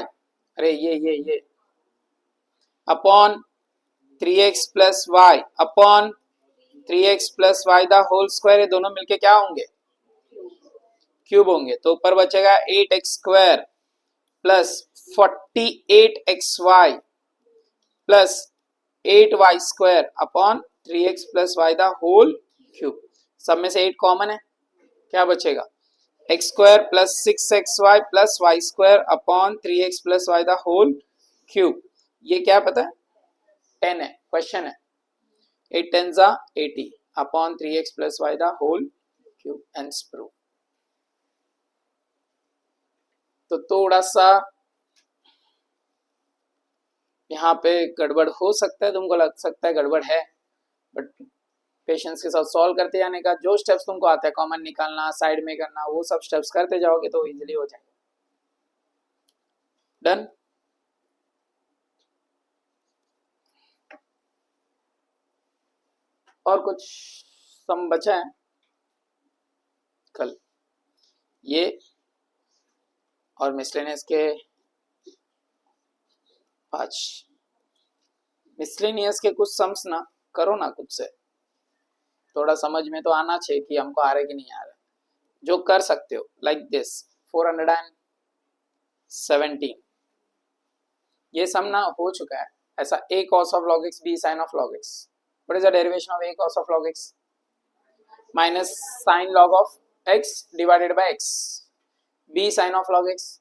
अरे ये upon 3x plus y upon 3x plus Y the whole square, ये दोनों मिलके क्या होंगे क्यूब होंगे। तो ऊपर बचेगा 8x square plus 48xy plus 8y square upon 3x plus Y the whole cube. सब में से 8 कॉमन है, क्या बचेगा x square plus 6xy plus y square upon 3x plus Y the whole cube. ये क्या पता है 10 है, क्वेश्चन है 8 10 80 upon 3x plus Y the whole cube and prove. तो थोड़ा सा यहाँ पे गड़बड़ हो सकता है, तुमको लग सकता है गड़बड़ है, बट पेशेंस के साथ सॉल्व करते जाने का। जो स्टेप्स तुमको आता है कॉमन निकालना, साइड में करना, वो सब स्टेप्स करते जाओगे तो इजीली हो जाएगा। डन। और कुछ सम बचा है कल, ये और मिसलेनियस के 5 मिसलेनियस के कुछ सम्स ना करो ना खुद से, थोड़ा समझ में तो आना चाहिए कि हमको आ रहा कि नहीं आ रहा। जो कर सकते हो लाइक दिस 417, ये सम ना हो चुका है ऐसा, a cos of log x b sin of log x। what is the derivation of a cos of log x minus sin log of x divided by x, b sin of log x,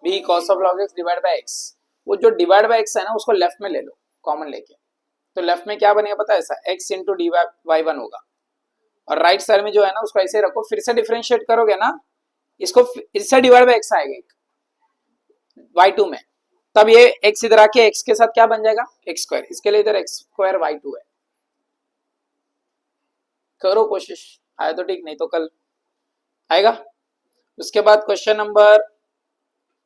b cos of log x divided by x। वो जो divide by x है ना उसको left में ले लो common लेके, तो left में क्या बनेगा पता है ऐसा x into D y one होगा, और राइट साइड में जो है ना उसको ऐसे रखो, फिर से डिफरेंशिएट करोगे ना इसको, इससे डिवाइड बाय x आएगा y2 में, तब ये x इधर आके x के साथ क्या बन जाएगा x स्क्वायर, इसके लिए इधर x स्क्वायर y2 है। करो कोशिश, आया तो ठीक, नहीं तो कल आएगा। उसके बाद क्वेश्चन नंबर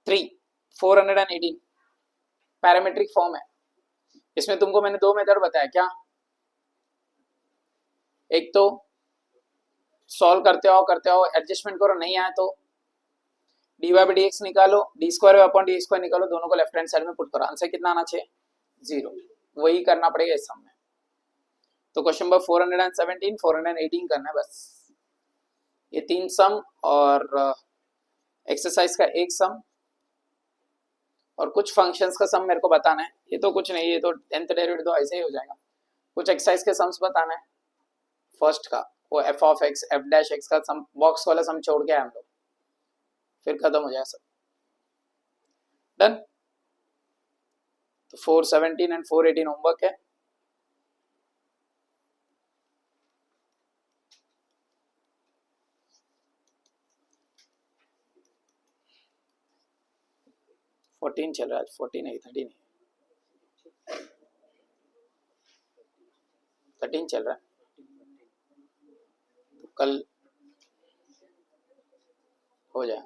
3 418 पैरामीट्रिक फॉर्म है। इसमें तुमको मैंने 2 मेथड बताया क्या, एक तो सॉल्व करते हो एडजस्टमेंट करो, नहीं आया तो dy by dx निकालो, D square upon D square निकालो, दोनों को लेफ्ट हैंड साइड में पुट करो, आंसर कितना आना चाहिए 0, वही करना पड़ेगा इस सम में। तो क्वेश्चन नंबर 417 418 करना है बस, ये 3 सम और एक्सरसाइज का एक सम और कुछ फंक्शंस का सम मेरे को बताना है। ये तो कुछ नहीं, ये तो nth डेरिवेटिव तो ऐसे ही हो जाएगा। कुछ एक्सरसाइज के सम्स बताना है। फर्स्ट का वो f of x f dash x का सम, बॉक्स वाला सम छोड़ के हम लोग, फिर खत्म हो जाए सब। डन। तो 417 एंड 418 होमवर्क है। फोर्टीन चल रहा है, 14 नहीं 13 नहीं 13 चल रहा है, तो कल हो जाए।